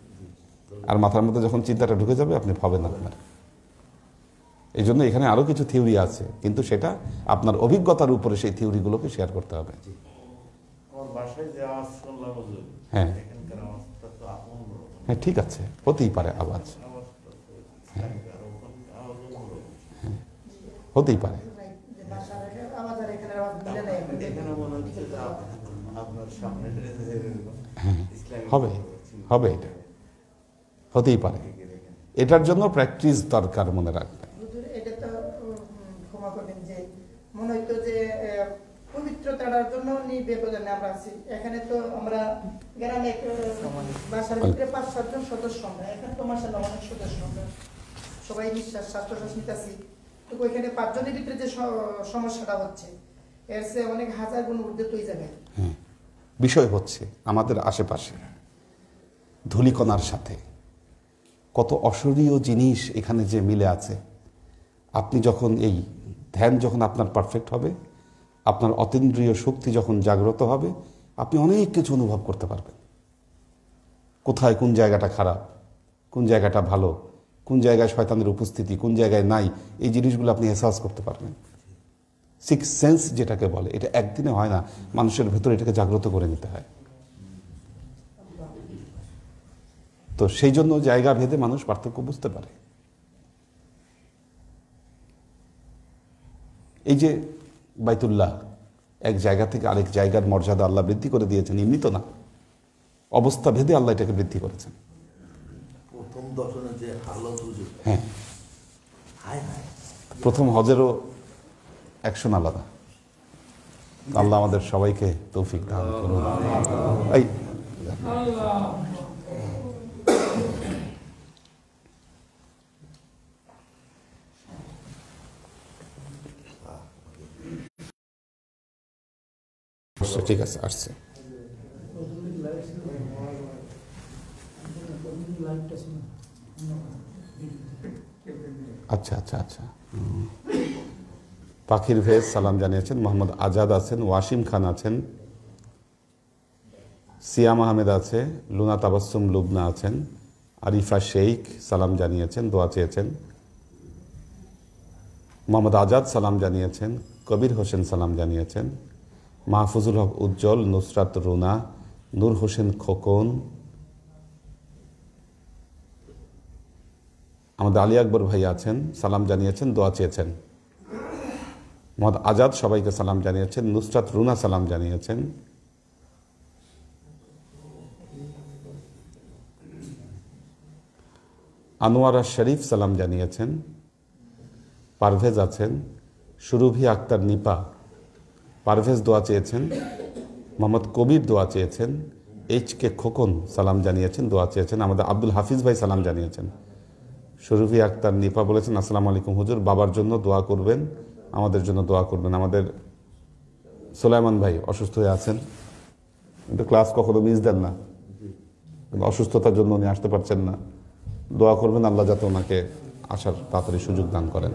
আর মাথার মধ্যে যখন চিন্তাটা ঢুকে যাবে আপনি ভাবেন আপনার। এই জন্য এখানে আরও কিছু থিওরি আছে, কিন্তু সেটা আপনার অভিজ্ঞতার উপরে সেই থিওরিগুলোকে শেয়ার করতে হবে। হ্যাঁ হ্যাঁ ঠিক আছে, হতেই পারে আওয়াজ, হ্যাঁ হতেই পারে। হ্যাঁ হবে হবে, এটা হতেই পারে। এটার জন্য প্র্যাকটিস দরকার, মনে রাখবেন। এটা তো ক্ষমা করবেন যে মনে হইতো যে পবিত্রতার জন্য বিপদে আমরা আছি। এখানে তো আমরা গ্রামে বাসার ভিতরে 5-7 জন সদস্য, আমরা এখানে তো মাশাআল্লাহ অনেক সদস্য, আমরা সবাই নিঃশ্বাস শ্বাস নিতেছি। তো ওইখানে 5 জনের ভিতরে যে সমস্যাটা হচ্ছে এর চেয়ে অনেক হাজার গুণ ঊর্ধ্বে তো যাবে। হ্যাঁ, বিষয় হচ্ছে আমাদের আশেপাশে ধূলিকণার সাথে কত অশরীয় জিনিস এখানে যে মিলে আছে। আপনি যখন এই ধ্যান যখন আপনার পারফেক্ট হবে, আপনার অতীন্দ্রিয় শক্তি যখন জাগ্রত হবে, আপনি অনেক কিছু অনুভব করতে পারবেন। কোথায় কোন জায়গাটা খারাপ, কোন জায়গাটা ভালো, কোন জায়গায় শয়তানের উপস্থিতি, কোন জায়গায় নাই, এই জিনিসগুলো আপনি এহসাস করতে পারবেন। সিক্স সেন্স যেটাকে বলে, এটা একদিনে হয় না, মানুষের ভেতরে এটাকে জাগ্রত করে নিতে হয়। তো সেই জন্য জায়গা ভেদে মানুষ পার্থক্য বুঝতে পারে। এই যে বাইতুল্লাহ, এক জায়গা থেকে আরেক জায়গার মর্যাদা আল্লাহ বৃদ্ধি করে দিয়েছেন, এমনি তো না, অবস্থা ভেদে আল্লাহ এটাকে বৃদ্ধি করেছেন। প্রথম দর্শনে যে হালত হুজুর, হ্যাঁ হায় হায়, প্রথম হজেরও অ্যাকশন আলাদা। আল্লাহ আমাদের সবাইকে তৌফিক দান করুন। এই ঠিক আছে, আসছে। আচ্ছা আচ্ছা আচ্ছা, পাখির ভেজ সালাম জানিয়েছেন, মোহাম্মদ আজাদ আছেন, ওয়াসিম খান আছেন, সিয়াম আহমেদ আছে, লুনা তাবাসসুম লুবনা আছেন, আরিফা শেখ সালাম জানিয়েছেন, দোয়া চেয়েছেন, মোহাম্মদ আজাদ সালাম জানিয়েছেন, কবির হোসেন সালাম জানিয়েছেন, মাহফুজুল হক উজ্জ্বল, নুসরাত রুনা, নূর হোসেন খোকন, আমাদের আলী আকবর ভাই আছেন, সালাম জানিয়েছেন, দোয়া চেয়েছেন। মোহাম্মদ আজাদ সবাইকে সালাম জানিয়েছেন, নুসরাত রুনা সালাম জানিয়েছেন, আনোয়ারা শরীফ সালাম জানিয়েছেন, পারভেজ আছেন, সুরভি আক্তার নিপা, পারভেজ দোয়া চেয়েছেন, মোহাম্মদ কবির দোয়া চেয়েছেন, এইচ.কে খোকন সালাম জানিয়েছেন, দোয়া চেয়েছেন, আমাদের আব্দুল হাফিজ ভাই সালাম জানিয়েছেন, সুরভি আক্তার নিপা বলেছেন আসসালামু আলাইকুম হুজুর, বাবার জন্য দোয়া করবেন, আমাদের জন্য দোয়া করবেন। আমাদের সোলাইমান ভাই অসুস্থ হয়ে আছেন, কিন্তু ক্লাস কখনো মিস দেন না, অসুস্থতার জন্য উনি আসতে পারছেন না, দোয়া করবেন আল্লাহ যাতে ওনাকে আসার তাড়াতাড়ি সুযোগ দান করেন।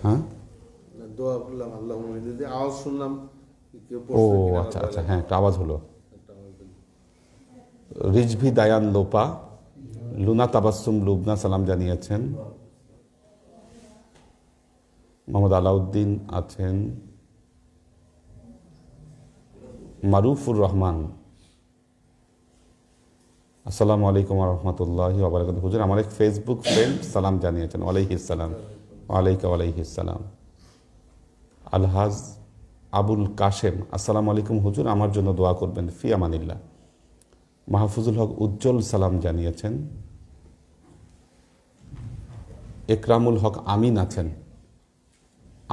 হ্যাঁ দোয়া করলাম, আল্লাহ আওয়াজ শুনলাম, ও আচ্ছা আচ্ছা, হ্যাঁ একটা আওয়াজ হলো। রিজভি দায়ান লোপা, লুনা তাবাসসুম লুবনা সালাম জানিয়েছেন, মোহাম্মদ আলাউদ্দিন আছেন, মারুফুর রহমান আসসালামু আলাইকুম ওয়া রাহমাতুল্লাহি ওয়া বারাকাতুহু। হুজুর, আমার এক ফেসবুক ফ্রেন্ড সালাম জানিয়েছেন। ওয়ালাইহিস সালাম। ওয়ালাইহিস সালাম। আলহাজ আবুল কাশেম, আসসালামু আলাইকুম হুজুর, আমার জন্য দোয়া করবেন, ফি আমানিল্লাহ। মাহফুজুল হক উজ্জ্বল সালাম জানিয়েছেন। একরামুল হক আমিন আছেন।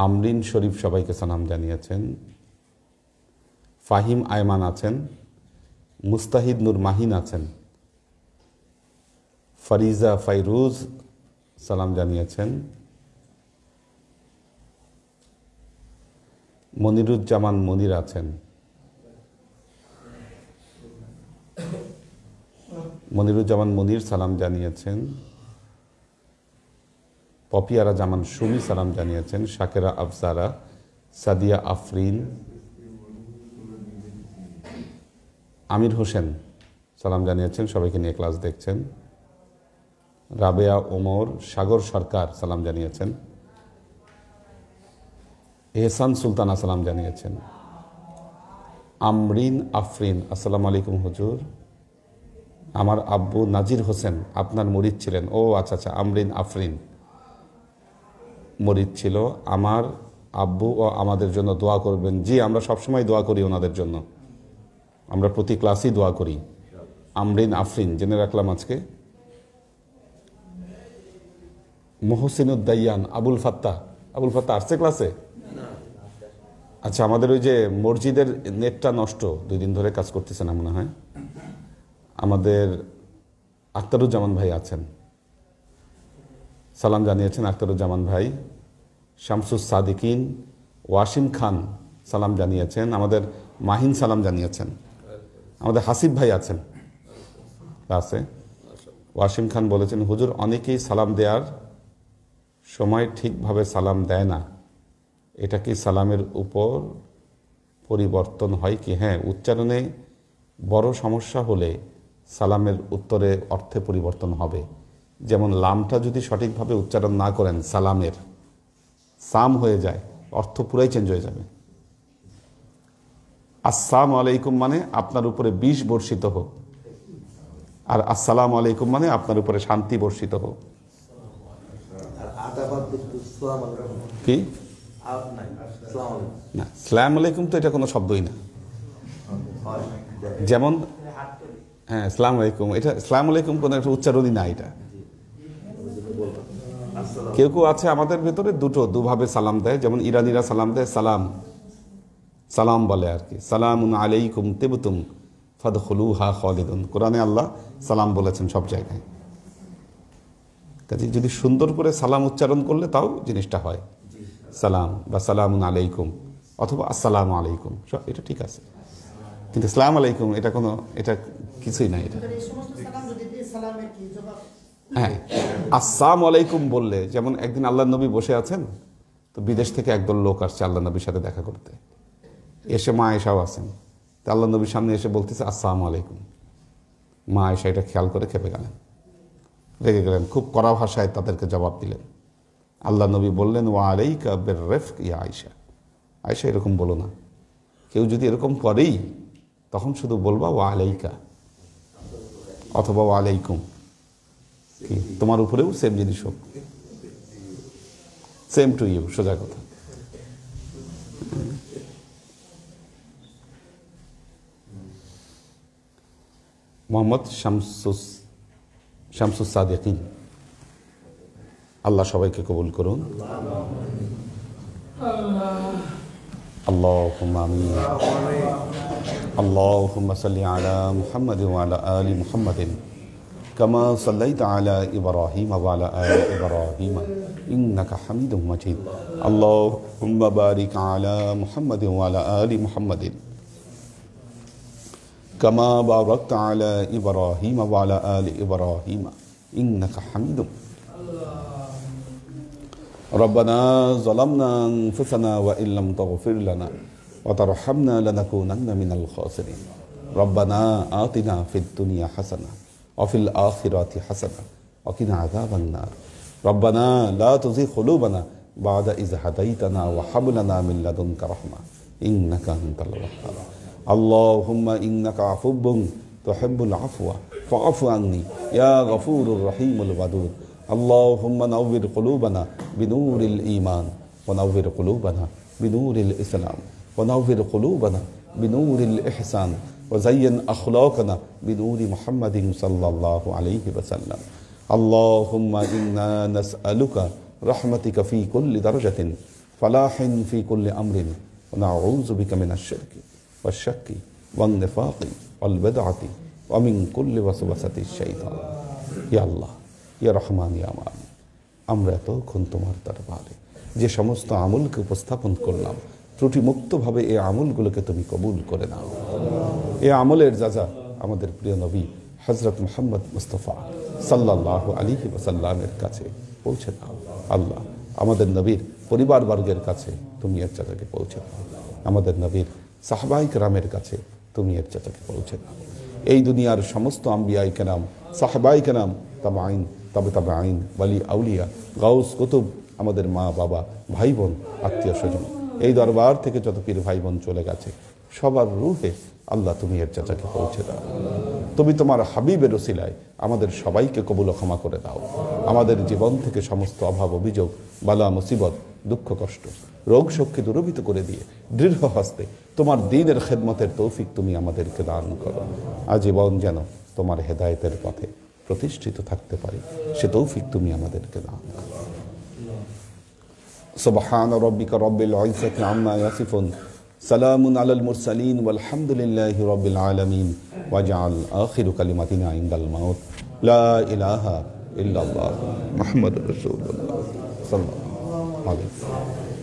আমরিন শরীফ সবাইকে সালাম জানিয়েছেন। ফাহিম আয়মান আছেন। মুস্তাহিদ নূর মাহিন আছেন। ফারিজা ফাইরুজ সালাম জানিয়েছেন। মনিরুজ্জামান মনির আছেন। মনিরুজ্জামান মনির সালাম জানিয়েছেন। পপিয়ারা জামান সুমি সালাম জানিয়েছেন। শাকেরা আফজারা, সাদিয়া আফরিন, আমির হোসেন সালাম জানিয়েছেন, সবাইকে নিয়ে ক্লাস দেখছেন। রাবেয়া ওমর, সাগর সরকার সালাম জানিয়েছেন। এহসান সুলতানা সালাম জানিয়েছেন। আমরিন আফরিন, আসসালামু আলাইকুম হুজুর, আমার আব্বু নাজির হোসেন আপনার মুরিদ ছিলেন। ও আচ্ছা আচ্ছা, আমরিন আফরিন মুরিদ ছিল। আমার আব্বু ও আমাদের জন্য দোয়া করবেন। জি, আমরা সবসময় দোয়া করি ওনাদের জন্য, আমরা প্রতি ক্লাসেই দোয়া করি। আমরিন আফরিন জেনে রাখলাম আজকে। মোহসিনুদ্দাইয়ান, আবুল ফাত্তাহ আসছে ক্লাসে? আচ্ছা, আমাদের ওই যে মসজিদের নেটটা নষ্ট, 2 দিন ধরে কাজ করতেছে না মনে হয়। আমাদের আখতারুজ্জামান ভাই আছেন, সালাম জানিয়েছেন আখতারুজ্জামান ভাই। শামসুস সাদিকিন, ওয়াসিম খান সালাম জানিয়েছেন। আমাদের মাহিন সালাম জানিয়েছেন। আমাদের হাসিব ভাই আছেন ক্লাসে। ওয়াসিম খান বলেছেন, হুজুর, অনেকেই সালাম দেওয়ার সময় ঠিকভাবে সালাম দেয় না, এটা কি সালামের উপর পরিবর্তন হয় কি? হ্যাঁ, উচ্চারণে বড় সমস্যা হলে সালামের উত্তরে অর্থে পরিবর্তন হবে। যেমন লামটা যদি সঠিকভাবে উচ্চারণ না করেন, সালামের সাম হয়ে যায়, অর্থ পুরাই চেঞ্জ হয়ে যাবে। আসসালামু আলাইকুম মানে আপনার উপরে বিষ বর্ষিত হোক, আর আসসালামু আলাইকুম মানে আপনার উপরে শান্তি বর্ষিত হোক। কি না, সালাম আলাইকুম তো এটা কোনো শব্দই না। যেমন হ্যাঁ, সালাম আলাইকুম, এটা সালাম আলাইকুম কোনো একটা উচ্চারণই না। এটা কেউ কেউ আছে আমাদের ভেতরে দুভাবে সালাম দেয়। যেমন ইরানিরা সালাম দেয় সালাম বলে আর কি, সালামুন আলাইকুম তিবতুম ফাদখুলুহা খালিদুন। কোরআনে আল্লাহ সালাম বলেছেন সব জায়গায়। কাজে যদি সুন্দর করে সালাম উচ্চারণ করলে তাও জিনিসটা হয়, সালাম বা সালামুন আলাইকুম অথবা আসসালামু আলাইকুম, এটা ঠিক আছে। কিন্তু সালাম আলাইকুম এটা কিছুই না। এটা হ্যাঁ, আসসালামু আলাইকুম বললে, যেমন একদিন আল্লাহ নবী বসে আছেন, তো বিদেশ থেকে একদল লোক আসছে আল্লাহ নবীর সাথে দেখা করতে। এসে মা আয়েশাও আছেন, তো আল্লাহ নবীর সামনে এসে বলতেছে আসসালামু আলাইকুম। মা আয়েশা এটা খেয়াল করে খেপে গেলেন, রেগে গেলেন, খুব কড়া ভাষায় তাদেরকে জবাব দিলেন। আল্লাহ নবী বললেন, ওয়া আলাইকা বিররিফক ইয়া আয়েশা, আয়েশা এরকম বলো না। কেউ যদি এরকম করেই তখন শুধু বলবা ওয়া আলাইকা অথবা ওয়া আলাইকুম, কি তোমার উপরেও সেম জিনিস হোক, সেম টু ইউ, সোজা কথা। মোহাম্মদ শামসুস সাদিকিন, আল্লাহ সবাইকে কবুল করুন। আল্লাহুম্মা আমিন। আল্লাহুম্মা সাল্লি আলা মুহাম্মাদিন ওয়া আলা আলি মুহাম্মাদিন কামা সাল্লাইতা আলা ইব্রাহিম ওয়া আলা আলি ইব্রাহিম ইন্নাকা হামিদুম মাজিদ। আল্লাহুম্মা বারিক আলা মুহাম্মাদিন ওয়া আলা আলি মুহাম্মাদিন কামা বারাকতা আলা ইব্রাহিম ওয়া আলা আলি ইব্রাহিম ইন্নাকা হামিদুম। ربنا ظلمنا أنفسنا وإن لم تغفر لنا وترحمنا لنكونن من الخاسرين. ربنا آتنا في الدنيا حسنة وفي الآخرة حسنة وقنا عذاب النار. ربنا لا تزغ قلوبنا بعد إذ هديتنا وهب لنا من لدنك رحمة إنك أنت الوهاب. اللهم إنك عفو তুহিব্বুল আফওয়া ফাআফু আন্নি ইয়া গফুরুর রহিমুল ওয়াদুদ আল্লাহুম্মা নাওবির কুলুবানা বিনূরিল ঈমান ওয়া নাওবির কুলুবানা বিনূরিল ইসলাম ওয়া নাওবির কুলুবানা বিনূরিল ইহসান ওয়া যায়্যিন আখলাকানা বিনূরি মুহাম্মাদিন সাল্লাল্লাহু আলাইহি ওয়াসাল্লাম আল্লাহুম্মা ইন্না নাসআলুকা রাহমাতিকা ফি কুল্লি দারজাতিন ফালাহিন ফি কুল্লি আমরিন ওয়া নাউযু বিকা মিনাশ শিরকি ওয়াশ শাক্কি ওয়ান নিফাকি ওয়াল বিদআতি ওয়া মিন কুল্লি ওয়াসওয়াসাতিশ শাইতান ইয়া আল্লাহ ইয়া রহমান ইয়া মালিক আমরা এতক্ষণ তোমার দরবারে যে সমস্ত আমলকে উপস্থাপন করলাম ত্রুটিমুক্তভাবে এই আমলগুলোকে তুমি কবুল করে নাও। এই আমলের যাজা আমাদের প্রিয় নবী হযরত মুহাম্মদ মুস্তাফা সাল্লাল্লাহু আলাইহি ওয়াসাল্লামের কাছে পৌঁছে দাও। আল্লাহ আমাদের নবীর পরিবারবর্গের কাছে তুমি এর যাজাকে পৌঁছে দাও। আমাদের নবীর সাহাবায়ে কেরামের কাছে তুমি এর যাজাকে পৌঁছে দাও। এই দুনিয়ার সমস্ত আম্বিয়ায়ে কেরাম, সাহাবায়ে কেরাম, তাবাঈন, তাবে-তাবেঈন, ওয়ালি আউলিয়া, গাউস, কুতুব, আমাদের মা বাবা, ভাই বোন, আত্মীয় স্বজন, এই দরবার থেকে যত পীর ভাই বোন চলে গেছে সবার রূহে আল্লাহ তুমি এর চাচাকে পৌঁছে দাও। তুমি তোমার হাবিবের ওসিলায় আমাদের সবাইকে কবুল ও ক্ষমা করে দাও। আমাদের জীবন থেকে সমস্ত অভাব, অভিযোগ, বালা, মুসিবত, দুঃখ, কষ্ট, রোগ শোককে দূরীভূত করে দিয়ে দৃঢ় হস্তে তোমার দ্বীনের খেদমতের তৌফিক তুমি আমাদেরকে দান করো। আজীবন যেন তোমার হেদায়েতের পথে প্রতিষ্ঠিত থাকতে পারি সে তৌফিক তুমি আমাদেরকে দান করো। সুবহান রাব্বিকা রাব্বিল ইজ্জাতি আম্মা ইয়াসিফুন সালামুন আলাল মুরসালিন ওয়ালহামদুলিল্লাহি রাব্বিল আলামিন ওয়াজআল আখিরু কালিমাতিনা ইনদাল মাউত লা ইলাহা ইল্লাল্লাহ মুহাম্মাদুর রাসূলুল্লাহ সাল্লাল্লাহু আলাইহি ওয়াসাল্লাম।